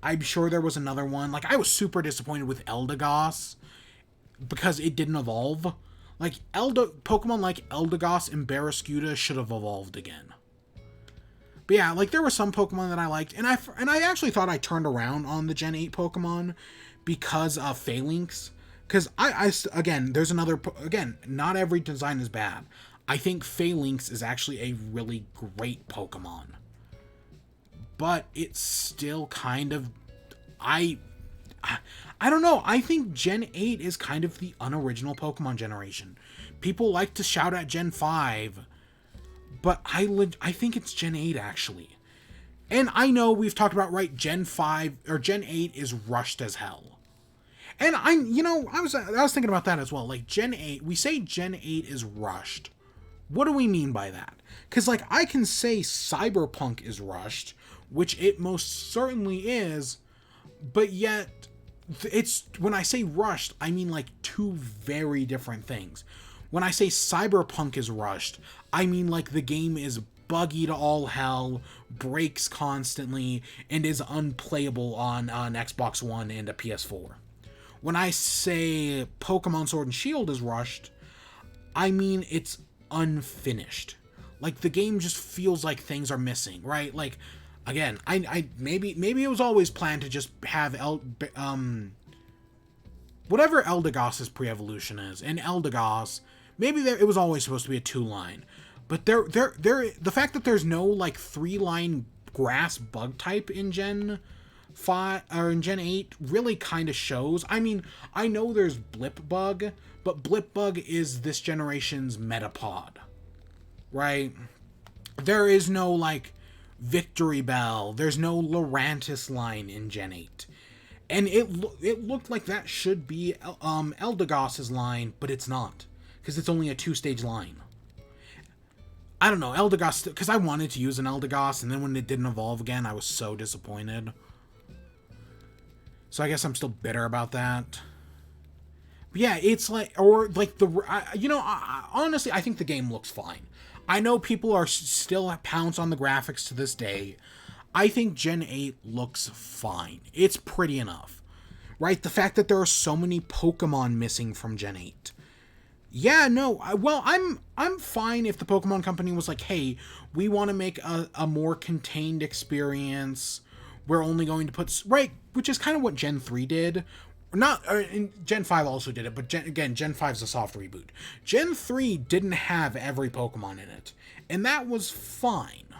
I'm sure there was another one. Like, I was super disappointed with Eldegoss because it didn't evolve. Like, Pokemon like Eldegoss and Barraskewda should have evolved again. But yeah, like, there were some Pokemon that I liked, and I actually thought I turned around on the Gen 8 Pokemon because of Phalanx. Because again, not every design is bad. I think Phalanx is actually a really great Pokemon. but it's still kind of, I I don't know. I think Gen 8 is kind of the unoriginal Pokemon generation. People like to shout at Gen 5, but I think it's Gen 8 actually. And I know we've talked about, right, Gen 5 or Gen 8 is rushed as hell. And I was thinking about that as well. Like Gen 8, we say Gen 8 is rushed. What do we mean by that? Cuz like I can say Cyberpunk is rushed, which it most certainly is, but yet it's, when I say rushed, I mean like two very different things. When I say Cyberpunk is rushed, I mean like the game is buggy to all hell, breaks constantly, and is unplayable on an Xbox One and a PS4. When I say Pokemon Sword and Shield is rushed, I mean it's unfinished. Like the game just feels like things are missing, right? Like again, I maybe it was always planned to just have whatever Eldegoss's pre-evolution is. And Eldegoss, maybe it was always supposed to be a 2-line. But the fact that there's no like 3-line grass bug type in Gen 5 or in Gen 8 really kind of shows. I mean, I know there's Blip Bug, but Blip Bug is this generation's Metapod, right? There is no like Victory Bell. There's no Lurantis line in Gen 8. And it looked like that should be Eldegoss's line, but it's not. Because it's only a 2-stage line. I don't know, Eldegoss, because I wanted to use an Eldegoss, and then when it didn't evolve again, I was so disappointed. So I guess I'm still bitter about that. But yeah, it's like, or like honestly, I think the game looks fine. I know people are still pounce on the graphics to this day. I think Gen 8 looks fine. It's pretty enough. Right? The fact that there are so many Pokemon missing from Gen 8. Yeah, no, I'm fine if the Pokemon Company was like, hey, we want to make a more contained experience. We're only going to put, right, which is kind of what Gen 3 did. Gen 5 also did it, but Gen 5 is a soft reboot. Gen 3 didn't have every Pokemon in it, and that was fine.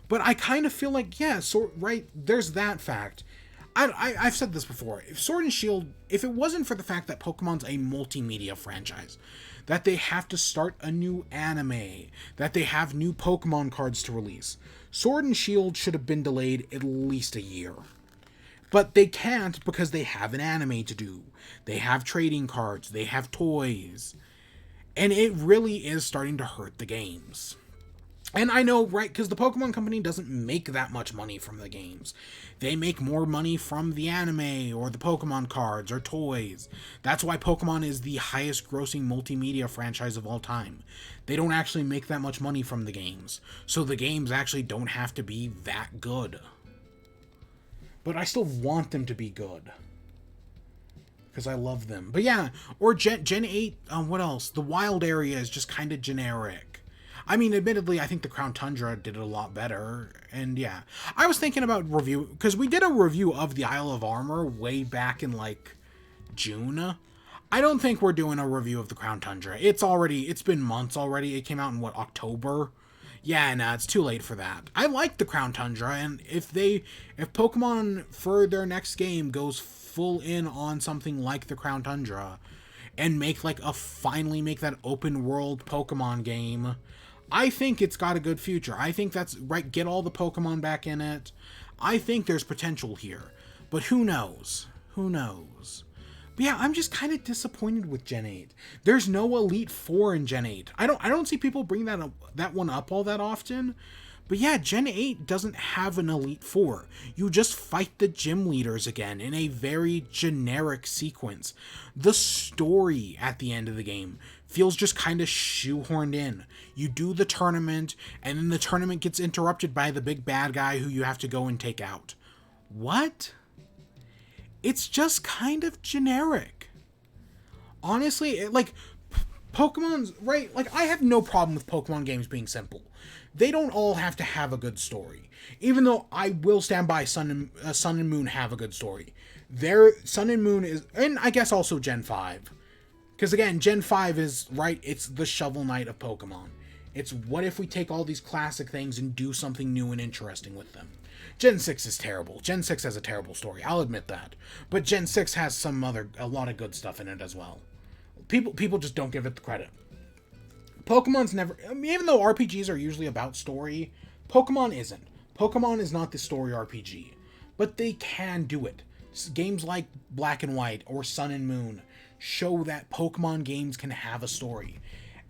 But I kind of feel like, yeah, so, right, there's that fact. I've said this before. If Sword and Shield, if it wasn't for the fact that Pokemon's a multimedia franchise, that they have to start a new anime, that they have new Pokemon cards to release, Sword and Shield should have been delayed at least a year. But they can't because they have an anime to do. They have trading cards. They have toys. And it really is starting to hurt the games. And I know, right, because the Pokemon Company doesn't make that much money from the games. They make more money from the anime or the Pokemon cards or toys. That's why Pokemon is the highest grossing multimedia franchise of all time. They don't actually make that much money from the games. So the games actually don't have to be that good. But I still want them to be good. Because I love them. But yeah, or Gen 8, what else? The wild area is just kind of generic. I mean, admittedly, I think the Crown Tundra did it a lot better. And yeah, I was thinking about review, because we did a review of the Isle of Armor way back in like June. I don't think we're doing a review of the Crown Tundra. It's been months already. It came out in what, October? Yeah, nah, it's too late for that. I like the Crown Tundra, and if Pokemon for their next game goes full in on something like the Crown Tundra, and finally make that open world Pokemon game, I think it's got a good future. I think that's right. Get all the Pokemon back in it. I think there's potential here, but who knows? Who knows? But yeah, I'm just kind of disappointed with Gen 8. There's no Elite Four in Gen 8. I don't see people bring that one up all that often. But yeah, Gen 8 doesn't have an Elite Four. You just fight the gym leaders again in a very generic sequence. The story at the end of the game feels just kind of shoehorned in. You do the tournament, and then the tournament gets interrupted by the big bad guy who you have to go and take out. What? It's just kind of generic. Honestly, Pokemon's, right? Like, I have no problem with Pokemon games being simple. They don't all have to have a good story. Even though I will stand by Sun and Moon have a good story. Sun and Moon is, and I guess also Gen 5. Because again, Gen 5 is, right, it's the Shovel Knight of Pokemon. It's what if we take all these classic things and do something new and interesting with them. Gen 6 is terrible. Gen 6 has a terrible story, I'll admit that. But Gen 6 has a lot of good stuff in it as well. People just don't give it the credit. Pokemon's never, I mean, even though RPGs are usually about story, Pokemon isn't. Pokemon is not the story RPG. But they can do it. Games like Black and White or Sun and Moon show that Pokemon games can have a story.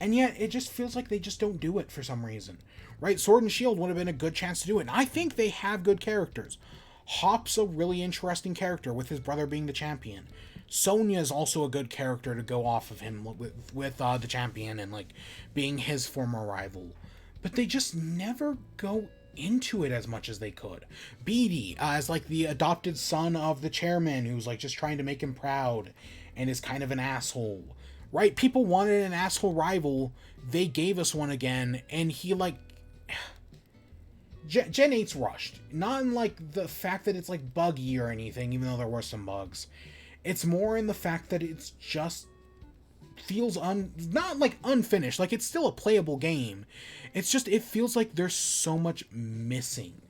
And yet, it just feels like they just don't do it for some reason. Right? Sword and Shield would have been a good chance to do it. And I think they have good characters. Hop's a really interesting character, with his brother being the champion. Sonya is also a good character to go off of him with the champion and, like, being his former rival. But they just never go into it as much as they could. Beatty, as, like, the adopted son of the chairman, who's, like, just trying to make him proud and is kind of an asshole. Right? People wanted an asshole rival. They gave us one again, and he, like... Gen 8's rushed. Not in, like, the fact that it's, like, buggy or anything, even though there were some bugs. It's more in the fact that it's just feels not, like, unfinished. Like, it's still a playable game. It's just, it feels like there's so much missing.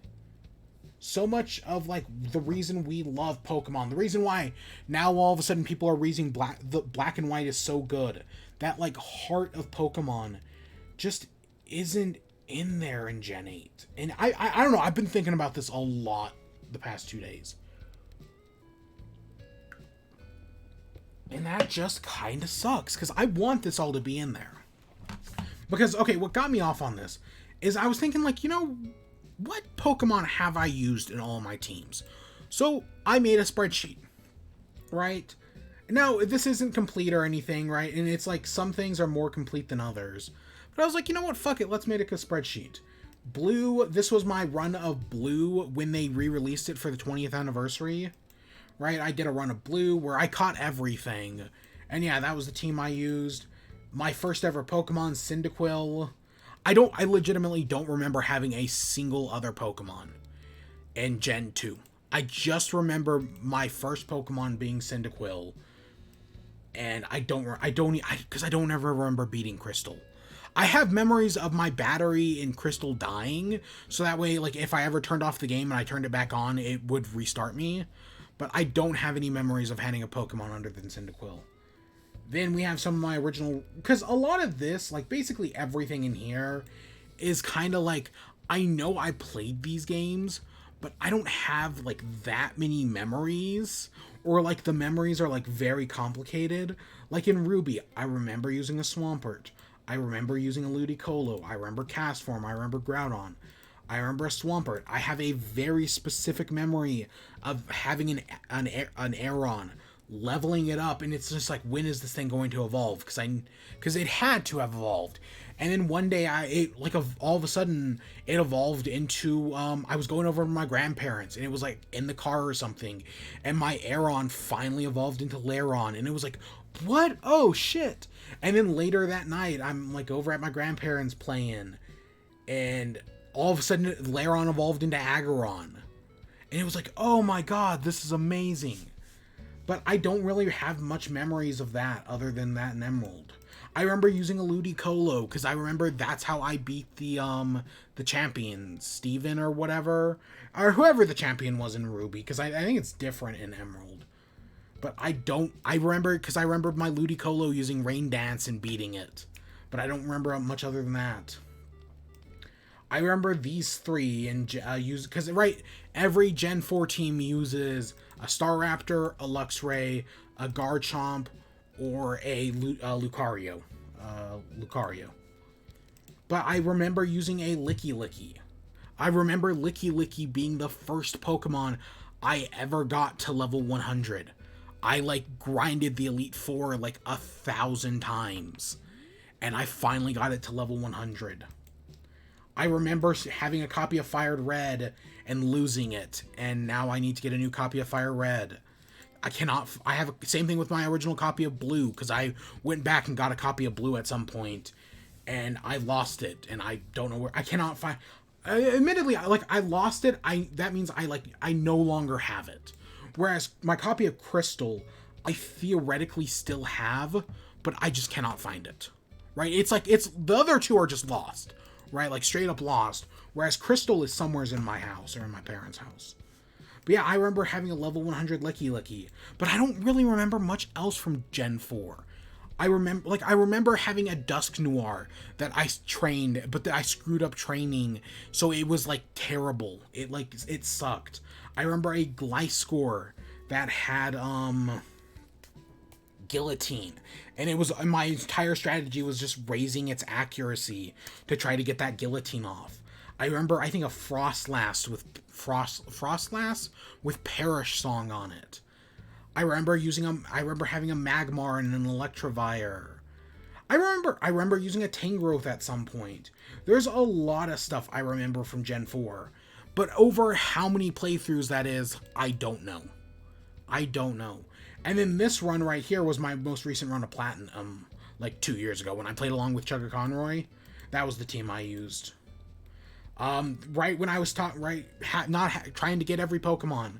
So much of, like, the reason we love Pokemon. The reason why now all of a sudden people are reasoning Black and White is so good. That, like, heart of Pokemon just isn't in there in Gen 8. And I don't know, I've been thinking about this a lot the past 2 days. And that just kind of sucks, because I want this all to be in there. Because, okay, what got me off on this is I was thinking, like, you know, what Pokemon have I used in all my teams? So, I made a spreadsheet, right? Now, this isn't complete or anything, right? And it's like, some things are more complete than others. But I was like, you know what, fuck it, let's make a spreadsheet. Blue, this was my run of Blue when they re-released it for the 20th anniversary. Right, I did a run of Blue where I caught everything. And yeah, that was the team I used. My first ever Pokemon, Cyndaquil. I legitimately don't remember having a single other Pokemon in Gen 2. I just remember my first Pokemon being Cyndaquil. And I don't ever remember beating Crystal. I have memories of my battery in Crystal dying. So that way, like, if I ever turned off the game and I turned it back on, it would restart me. But I don't have any memories of having a Pokemon other than Cyndaquil. Then we have some of my original... Because a lot of this, like, basically everything in here is kind of like... I know I played these games, but I don't have, like, that many memories. Or, like, the memories are, like, very complicated. Like in Ruby, I remember using a Swampert. I remember using a Ludicolo. I remember Castform. I remember Groudon. I remember a Swampert. I have a very specific memory of having an Aeron, leveling it up, and it's just like, when is this thing going to evolve? Because it had to have evolved. And then one day, all of a sudden, it evolved into, I was going over to my grandparents, and it was like in the car or something, and my Aeron finally evolved into Lairon, and it was like, what? Oh, shit. And then later that night, I'm like over at my grandparents playing, and all of a sudden, Lairon evolved into Aggron. And it was like, oh my god, this is amazing. But I don't really have much memories of that other than that in Emerald. I remember using a Ludicolo, because I remember that's how I beat the champion, Steven or whatever. Or whoever the champion was in Ruby, because I think it's different in Emerald. But I remember, because I remember my Ludicolo using Rain Dance and beating it. But I don't remember much other than that. I remember these three and because right, every Gen 4 team uses a Staraptor, a Luxray, a Garchomp, or a Lucario. But I remember using a Licky. I remember Licky being the first Pokemon I ever got to level 100. I, like, grinded the Elite Four, like, 1,000 times. And I finally got it to level 100. I remember having a copy of Fire Red and losing it, and now I need to get a new copy of Fire Red. I have same thing with my original copy of Blue, because I went back and got a copy of Blue at some point, and I lost it, and I don't know where. I cannot find. Admittedly, I lost it. That means I no longer have it. Whereas my copy of Crystal, I theoretically still have, but I just cannot find it. right? It's like, it's, the other two are just lost, right? Like, straight up lost. Whereas Crystal is somewheres in my house, or in my parents' house. But yeah, I remember having a level 100 Licky Licky. But I don't really remember much else from Gen 4. I remember having a Dusk Noir that I trained, but that I screwed up training, so it was, like, terrible. It sucked. I remember a Gliscor that had, Guillotine. And it was, my entire strategy was just raising its accuracy to try to get that Guillotine off. I remember, I think, a Frostlass with Perish Song on it. I remember having a Magmar and an Electivire. I remember using a Tangrowth at some point. There's a lot of stuff I remember from Gen 4. But over how many playthroughs that is, I don't know. And then this run right here was my most recent run of Platinum, like 2 years ago, when I played along with Chugga Conroy. That was the team I used. Right when I was trying to get every Pokemon.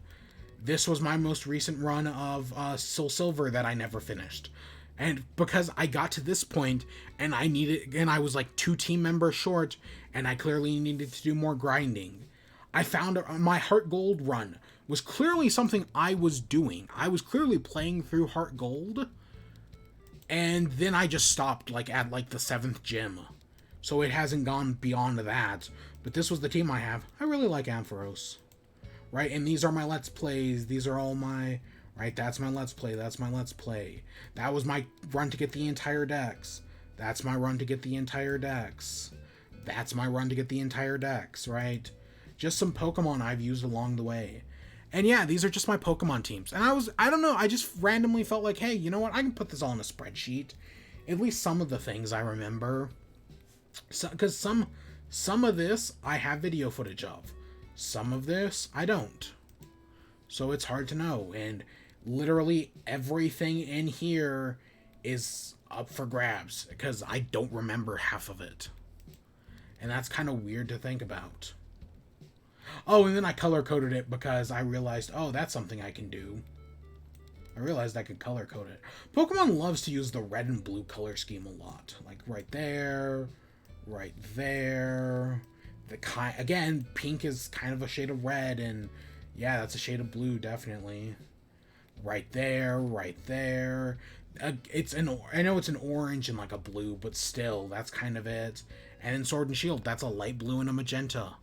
This was my most recent run of Soul Silver that I never finished. And because I got to this point, and I was like 2 team members short, and I clearly needed to do more grinding, I found my Heart Gold run was clearly something I was doing. I was clearly playing through Heart Gold, and then I just stopped at the 7th gym. So it hasn't gone beyond that. But this was the team I have. I really like Ampharos. Right, and these are my Let's Plays. These are all my... Right, that's my Let's Play. That's my Let's Play. That was my run to get the entire Dex. That's my run to get the entire Dex. That's my run to get the entire Dex, right? Just some Pokemon I've used along the way. And yeah, these are just my Pokemon teams. And I don't know, I just randomly felt like, hey, you know what? I can put this all in a spreadsheet. At least some of the things I remember. Because some of this I have video footage of. Some of this I don't. So it's hard to know. And literally everything in here is up for grabs. Because I don't remember half of it. And that's kind of weird to think about. Oh, and then I color-coded it because I realized, oh, that's something I can do. I realized I could color-code it. Pokemon loves to use the red and blue color scheme a lot. Like, right there, right there. Again, pink is kind of a shade of red, and yeah, that's a shade of blue, definitely. Right there, right there. I know it's an orange and like a blue, but still, that's kind of it. And in Sword and Shield, that's a light blue and a magenta.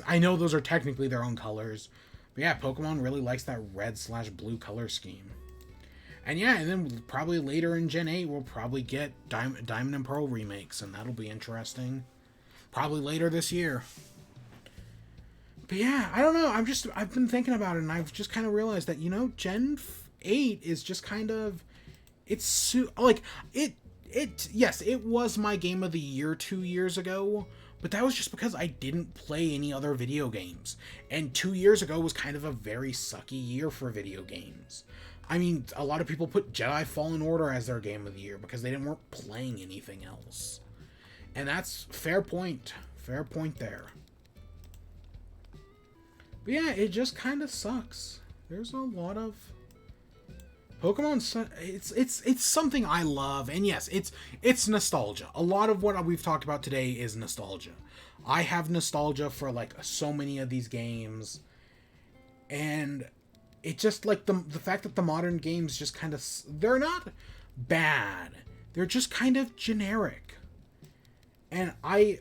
I know those are technically their own colors, but yeah, Pokemon really likes that red/blue color scheme. And yeah, and then probably later in Gen 8, we'll probably get Diamond and Pearl remakes, and that'll be interesting. Probably later this year. But yeah, I don't know, I've been thinking about it, and I've just kind of realized that, Gen 8 is just kind of, yes, it was my game of the year 2 years ago, but that was just because I didn't play any other video games. And 2 years ago was kind of a very sucky year for video games. I mean, a lot of people put Jedi Fallen Order as their game of the year because they weren't playing anything else. And that's fair point. Fair point there. But yeah, it just kind of sucks. There's a lot of Pokemon. It's something I love, and yes, it's nostalgia. A lot of what we've talked about today is nostalgia. I have nostalgia for so many of these games, and it just the fact that the modern games just kind of, they're not bad. They're just kind of generic, and and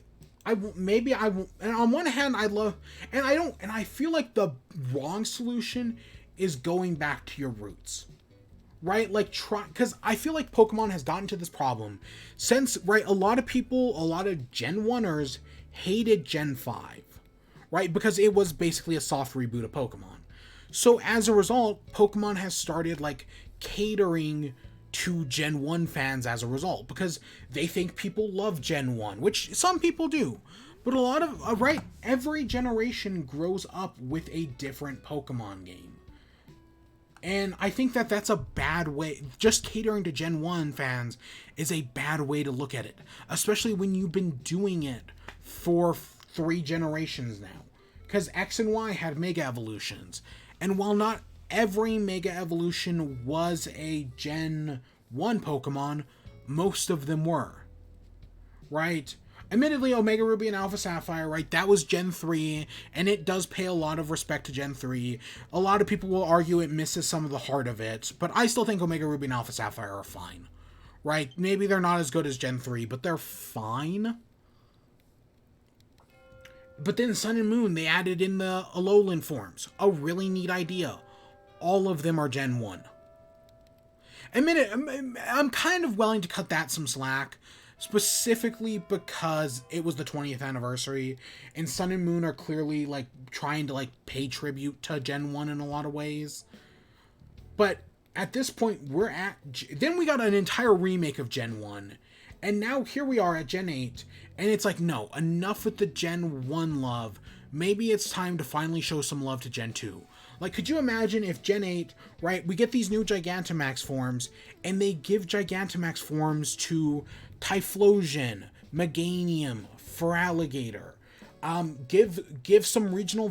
on one hand I love, and I feel like the wrong solution is going back to your roots. Right? Because I feel like Pokemon has gotten to this problem since, right, a lot of Gen 1ers hated Gen 5, right? Because it was basically a soft reboot of Pokemon. So as a result, Pokemon has started, catering to Gen 1 fans as a result, because they think people love Gen 1, which some people do. But a lot of, every generation grows up with a different Pokemon game. And I think that that's a bad way. Just catering to Gen 1 fans is a bad way to look at it. Especially when you've been doing it for 3 generations now. Because X and Y had Mega Evolutions. And while not every Mega Evolution was a Gen 1 Pokemon, Most of them were, right? Admittedly, Omega Ruby and Alpha Sapphire, right, that was Gen 3, and it does pay a lot of respect to Gen 3. A lot of people will argue it misses some of the heart of it, but I still think Omega Ruby and Alpha Sapphire are fine, right? Maybe they're not as good as Gen 3, but they're fine. But then Sun and Moon, they added in the Alolan forms. A really neat idea. All of them are Gen 1. I'm kind of willing to cut that some slack, specifically because it was the 20th anniversary, and Sun and Moon are clearly, like, trying to, like, pay tribute to Gen 1 in a lot of ways. But at this point, then we got an entire remake of Gen 1, and now here we are at Gen 8, and it's like, no, enough with the Gen 1 love. Maybe it's time to finally show some love to Gen 2. Like, could you imagine if Gen 8, right, we get these new Gigantamax forms, and they give Gigantamax forms to Typhlosion, Meganium, Feraligatr. Give some regional,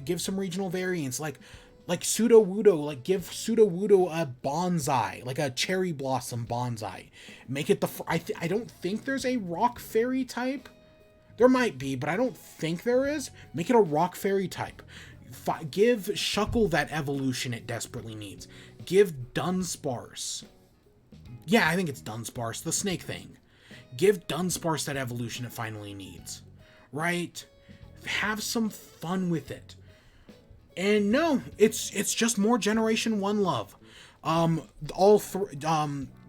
give some regional variants, like Sudowoodo, like give Sudowoodo a bonsai, like a cherry blossom bonsai. Make it I don't think there's a rock fairy type. There might be, but I don't think there is. Make it a rock fairy type. Give Shuckle that evolution it desperately needs. Give Dunsparce. Yeah, I think it's Dunsparce, the snake thing. Give Dunsparce that evolution it finally needs. Right? Have some fun with it. And no, it's just more Generation 1 love.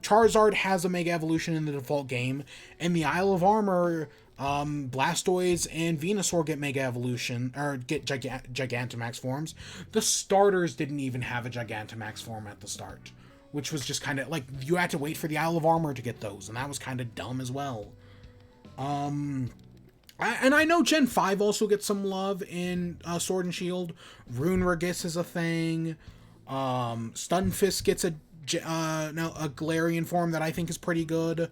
Charizard has a Mega Evolution in the default game, and the Isle of Armor, Blastoise and Venusaur get Mega Evolution, or get Gigantamax forms. The starters didn't even have a Gigantamax form at the start, which was just kind of, like, you had to wait for the Isle of Armor to get those, and that was kind of dumb as well. And I know Gen 5 also gets some love in Sword and Shield. Runerigus is a thing. Stunfisk gets a Galarian form that I think is pretty good.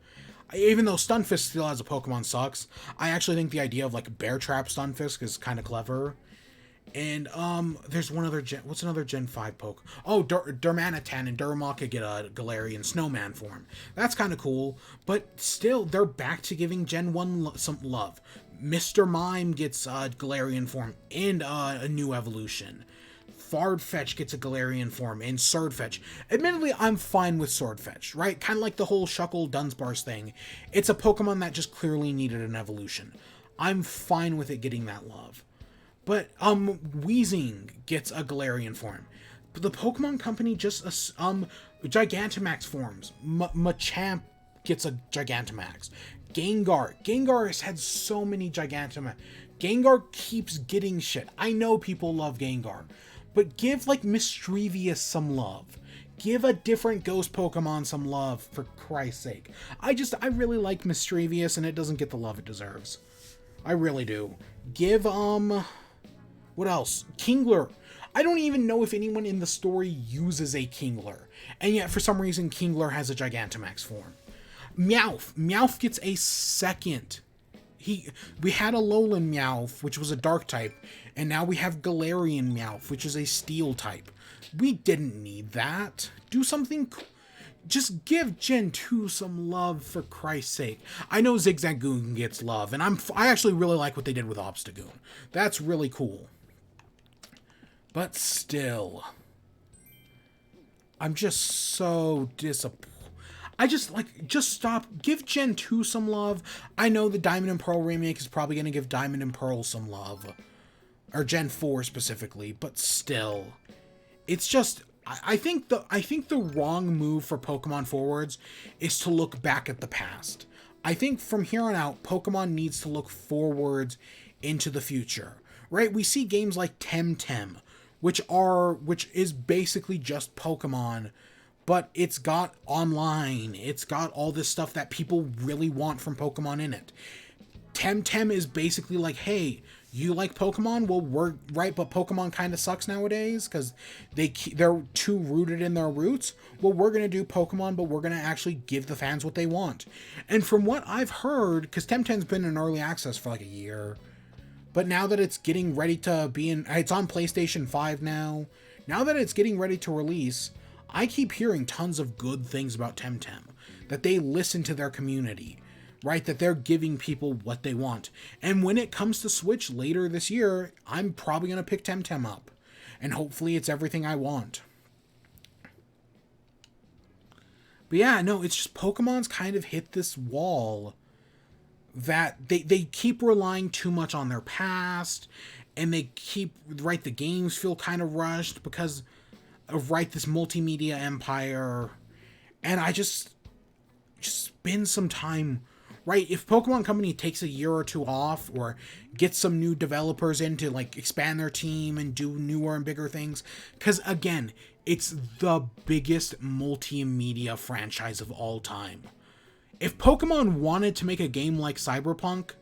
Even though Stunfisk still as a Pokemon sucks, I actually think the idea of, like, Bear Trap Stunfisk is kind of clever. And there's one other what's another Gen 5 poke? Oh, Darmanitan and Durmok could get a Galarian Snowman form. That's kind of cool, but still, they're back to giving Gen 1 some love. Mr. Mime gets a Galarian form and a new evolution. Farfetch gets a Galarian form, and Swordfetch. Admittedly, I'm fine with Swordfetch, right? Kind of like the whole Shuckle Dunsparce thing. It's a Pokemon that just clearly needed an evolution. I'm fine with it getting that love. But, Weezing gets a Galarian form. But the Pokemon Company just, Gigantamax forms. Machamp gets a Gigantamax. Gengar has had so many Gigantamax. Gengar keeps getting shit. I know people love Gengar. But give, like, Mischievous some love. Give a different ghost Pokemon some love, for Christ's sake. I really like Mischievous, and it doesn't get the love it deserves. I really do. Give, what else? Kingler. I don't even know if anyone in the story uses a Kingler. And yet, for some reason, Kingler has a Gigantamax form. Meowth. Meowth gets a second. We had a Alolan Meowth, which was a dark type, and now we have Galarian Meowth, which is a steel type. We didn't need that. Do something cool. Just give Gen 2 some love, for Christ's sake. I know Zigzagoon gets love, and I actually really like what they did with Obstagoon. That's really cool. But still, I'm just so disappointed. Just stop. Give Gen 2 some love. I know the Diamond and Pearl remake is probably going to give Diamond and Pearl some love. Or Gen 4 specifically, but still. It's just, I think the wrong move for Pokemon forwards is to look back at the past. I think from here on out, Pokemon needs to look forwards into the future. Right? We see games like Temtem, which is basically just Pokemon, but it's got online. It's got all this stuff that people really want from Pokemon in it. Temtem is basically like, hey, you like Pokemon? Well, we're right, but Pokemon kind of sucks nowadays because they're too rooted in their roots. Well, we're going to do Pokemon, but we're going to actually give the fans what they want. And from what I've heard, because Temtem's been in early access for like a year, but now that it's getting ready to it's on PlayStation 5 now. Now that it's getting ready to release, I keep hearing tons of good things about Temtem. that they listen to their community, right? That they're giving people what they want. And when it comes to Switch later this year, I'm probably going to pick Temtem up. And hopefully it's everything I want. But yeah, no, it's just Pokemon's kind of hit this wall that they keep relying too much on their past, and they keep, right, the games feel kind of rushed because of, right, this multimedia empire. And I just spend some time, right, if Pokemon Company takes a year or two off, or gets some new developers in to, like, expand their team and do newer and bigger things, because again, it's the biggest multimedia franchise of all time. If Pokemon wanted to make a game like Cyberpunk,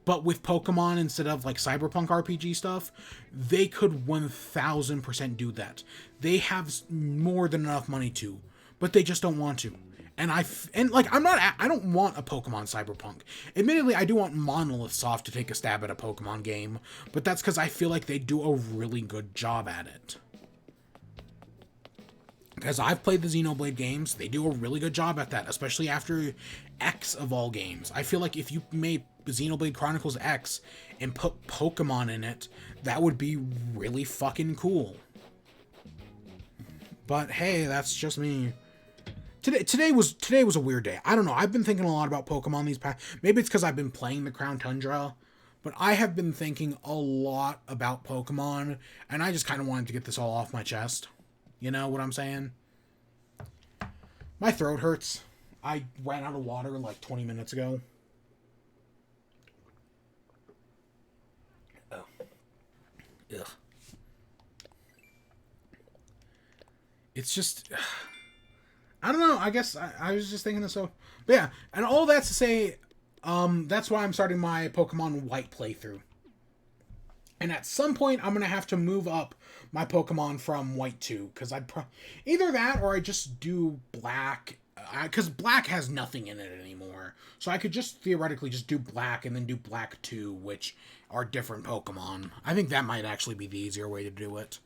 but with Pokemon instead of like Cyberpunk RPG stuff, they could 1000% do that. They have more than enough money to, but they just don't want to. And I don't want a Pokemon Cyberpunk. Admittedly, I do want Monolith Soft to take a stab at a Pokemon game, but that's because I feel like they do a really good job at it. Because I've played the Xenoblade games, they do a really good job at that, especially after X of all games. I feel like if you made Xenoblade Chronicles X and put Pokemon in it, that would be really fucking cool. But hey, that's just me. Today was a weird day. I don't know. I've been thinking a lot about Pokemon these past... Maybe it's because I've been playing the Crown Tundra, but I have been thinking a lot about Pokemon, and I just kind of wanted to get this all off my chest. You know what I'm saying? My throat hurts. I ran out of water like 20 minutes ago. Oh. Ugh. It's just... I don't know. I guess I was just thinking this. So, but yeah. And all that's to say, that's why I'm starting my Pokemon White playthrough. And at some point, I'm going to have to move up my Pokemon from White 2. Because either that or I just do Black. Because Black has nothing in it anymore. So I could just theoretically just do Black and then do Black 2, which are different Pokemon. I think that might actually be the easier way to do it.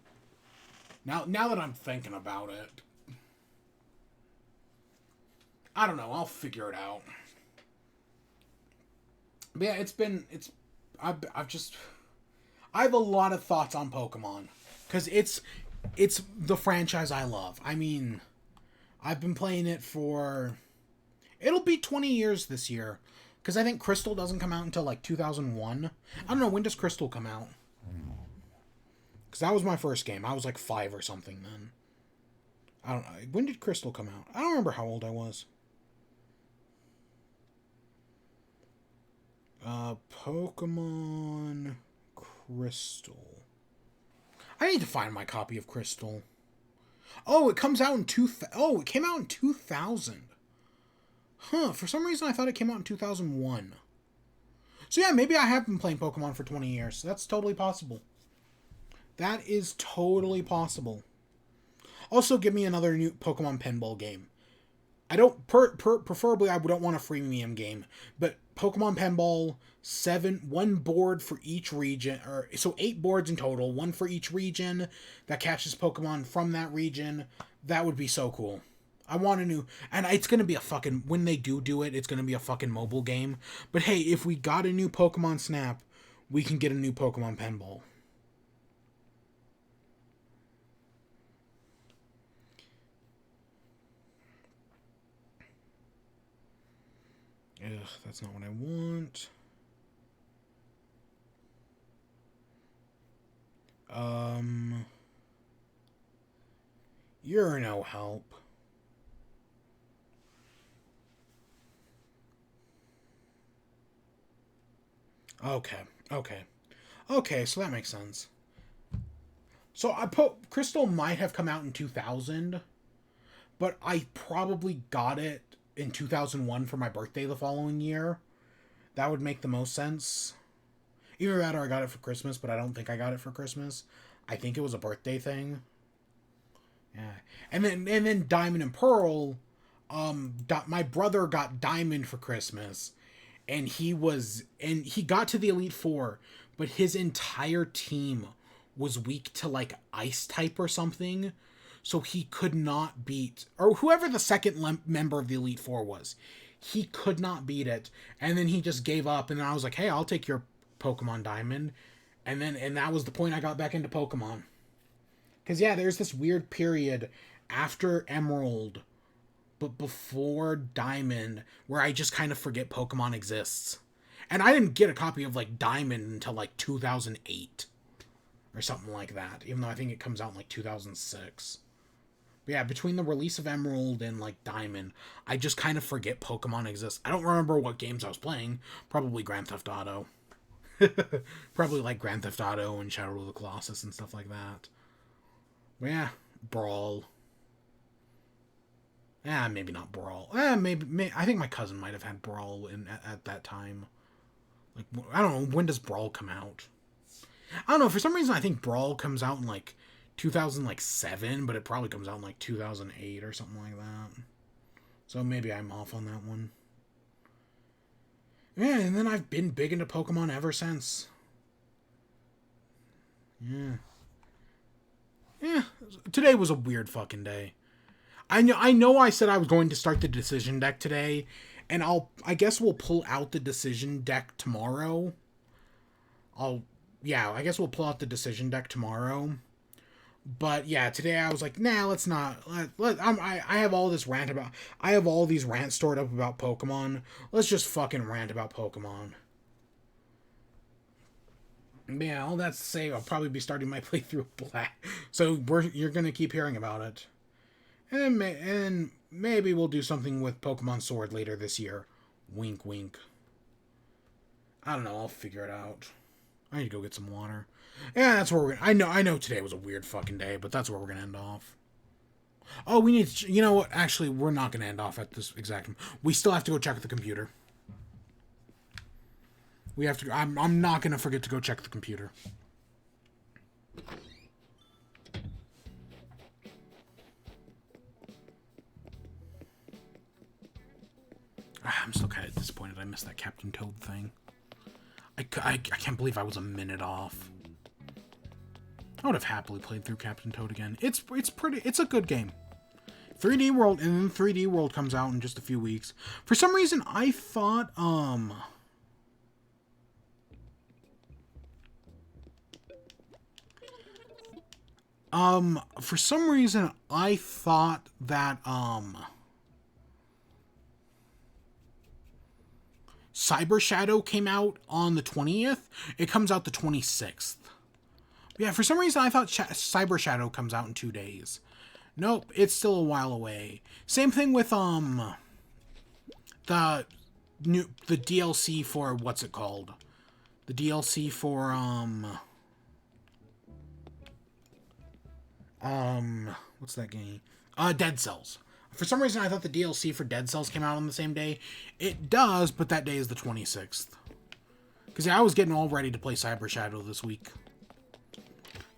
Now that I'm thinking about it. I don't know. I'll figure it out. But yeah, I have a lot of thoughts on Pokemon. Because it's the franchise I love. I mean, I've been playing it for... It'll be 20 years this year. Because I think Crystal doesn't come out until like 2001. I don't know, when does Crystal come out? Because that was my first game. I was like 5 or something then. I don't know. When did Crystal come out? I don't remember how old I was. Pokemon Crystal. I need to find my copy of Crystal. Oh, it comes out in it came out in 2000. Huh, for some reason I thought it came out in 2001. So yeah, maybe I have been playing Pokemon for 20 years. That's totally possible. That is totally possible. Also, give me another new Pokemon pinball game. I don't preferably I don't want a freemium game, but Pokemon Pinball, 1 board for each region, so 8 boards in total, 1 for each region that catches Pokemon from that region. That would be so cool. I want a new, and it's gonna be a fucking, when they do it, it's gonna be a fucking mobile game. But hey, if we got a new Pokemon Snap, we can get a new Pokemon Pinball. Ugh, that's not what I want. You're no help. Okay, so that makes sense. So Crystal might have come out in 2000, but I probably got it in 2001 for my birthday the following year. That would make the most sense. Either that or I got it for Christmas, but I don't think I got it for Christmas. I think it was a birthday thing. Yeah. And then Diamond and Pearl, my brother got Diamond for Christmas, and he got to the Elite Four, but his entire team was weak to like Ice type or something. so he could not beat, or whoever the second member of the Elite Four was, he could not beat it, and then he just gave up, and then I was like, hey, I'll take your Pokemon Diamond, and that was the point I got back into Pokemon. Because, yeah, there's this weird period after Emerald, but before Diamond, where I just kind of forget Pokemon exists. And I didn't get a copy of, like, Diamond until, like, 2008. Or something like that. Even though I think it comes out in, like, 2006. But yeah, between the release of Emerald and, like, Diamond, I just kind of forget Pokemon exists. I don't remember what games I was playing. Probably Grand Theft Auto. Probably, like, Grand Theft Auto and Shadow of the Colossus and stuff like that. But yeah, Brawl. Maybe not Brawl. Maybe I think my cousin might have had Brawl at that time. Like, I don't know, when does Brawl come out? I don't know, for some reason I think Brawl comes out in, like, 2007, but it probably comes out in, like, 2008 or something like that. So maybe I'm off on that one. Yeah, and then I've been big into Pokemon ever since. Yeah. Yeah, today was a weird fucking day. I know I said I was going to start the decision deck today, and I guess we'll pull out the decision deck tomorrow. I guess we'll pull out the decision deck tomorrow. But yeah, today I was like, nah, let's not. I have all this rant about. I have all these rants stored up about Pokemon. Let's just fucking rant about Pokemon. Yeah, all that's to say, I'll probably be starting my playthrough of Black. So you're gonna keep hearing about it, and maybe we'll do something with Pokemon Sword later this year. Wink, wink. I don't know. I'll figure it out. I need to go get some water. Yeah, that's where we're gonna... I know today was a weird fucking day, but that's where we're gonna end off. Oh, we need to... You know what? Actually, we're not gonna end off at this exact... We still have to go check the computer. We have to... I'm not gonna forget to go check the computer. I'm still kind of disappointed I missed that Captain Toad thing. I can't believe I was a minute off. I would have happily played through Captain Toad again. It's a good game. 3D World, and then 3D World comes out in just a few weeks. For some reason, I thought, for some reason, I thought that, Cyber Shadow came out on the 20th. It comes out the 26th. Yeah, for some reason I thought Cyber Shadow comes out in 2 days. Nope, it's still a while away. Same thing with the DLC for what's it called? The DLC for what's that game? Dead Cells. For some reason, I thought the DLC for Dead Cells came out on the same day. It does, but that day is the 26th. Because yeah, I was getting all ready to play Cyber Shadow this week.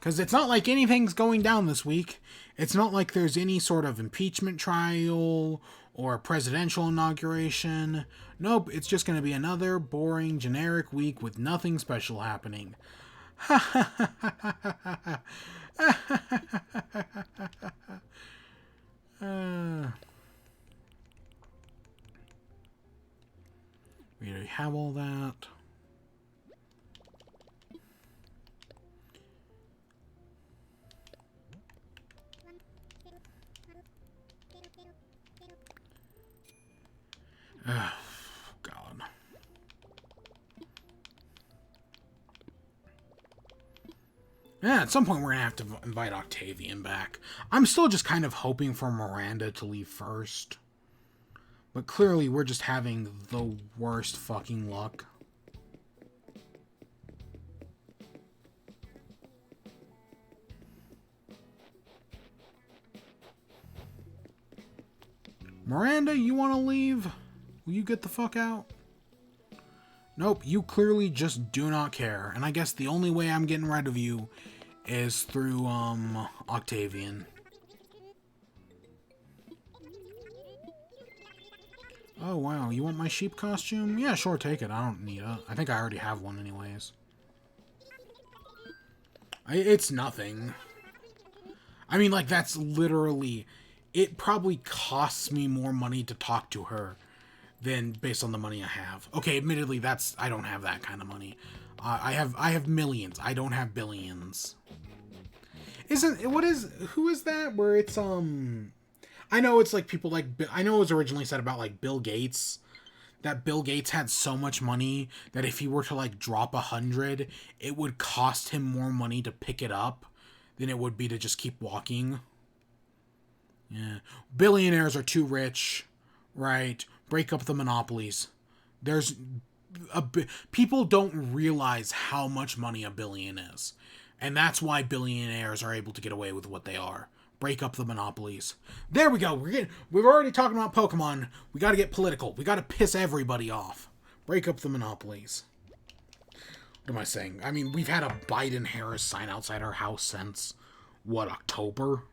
Because it's not like anything's going down this week. It's not like there's any sort of impeachment trial or presidential inauguration. Nope, it's just going to be another boring, generic week with nothing special happening. Ha ha ha ha ha ha ha. We already have all that. Oh, God. Yeah, at some point we're going to have to invite Octavian back. I'm still just kind of hoping for Miranda to leave first. But clearly we're just having the worst fucking luck. Miranda, you want to leave? Will you get the fuck out? Nope, you clearly just do not care. And I guess the only way I'm getting rid of you is through, Octavian. Oh, wow, you want my sheep costume? Yeah, sure, take it. I don't need it. I think I already have one anyways. It's nothing. I mean, like, that's literally... It probably costs me more money to talk to her than based on the money I have. Okay, admittedly, I don't have that kind of money. I have millions. I don't have billions. Who is that? Where it's, I know it's like people like, I know it was originally said about like Bill Gates, that Bill Gates had so much money that if he were to like drop 100, it would cost him more money to pick it up than it would be to just keep walking. Yeah. Billionaires are too rich, right? Break up the monopolies. There's people don't realize how much money a billion is. And that's why billionaires are able to get away with what they are. Break up the monopolies. There we go. We're already talking about Pokemon. We got to get political. We got to piss everybody off. Break up the monopolies. What am I saying? I mean, we've had a Biden-Harris sign outside our house since, what, October?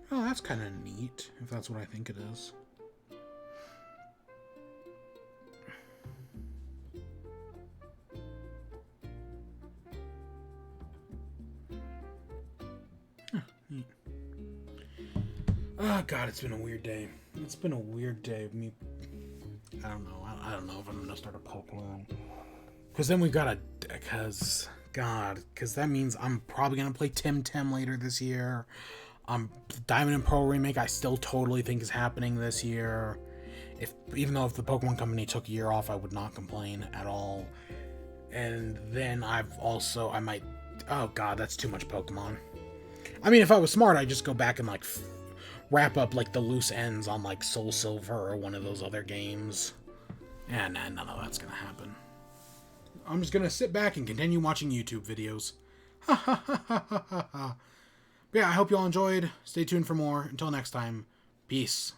Oh, that's kind of neat, if that's what I think it is. Huh, neat. Oh, God, it's been a weird day. It's been a weird day of me. I don't know. I don't know if I'm going to start a Pokemon. Because then we've got a... Because that means I'm probably going to play Tim later this year. Diamond and Pearl Remake, I still totally think is happening this year. Even though if the Pokemon Company took a year off, I would not complain at all. And then I might... Oh, God, that's too much Pokemon. I mean, if I was smart, I'd just go back and, like, wrap up, like, the loose ends on, like, Soul Silver or one of those other games. Yeah, nah, none of that's gonna happen. I'm just gonna sit back and continue watching YouTube videos. Ha ha ha ha ha ha. But yeah, I hope you all enjoyed. Stay tuned for more. Until next time, peace.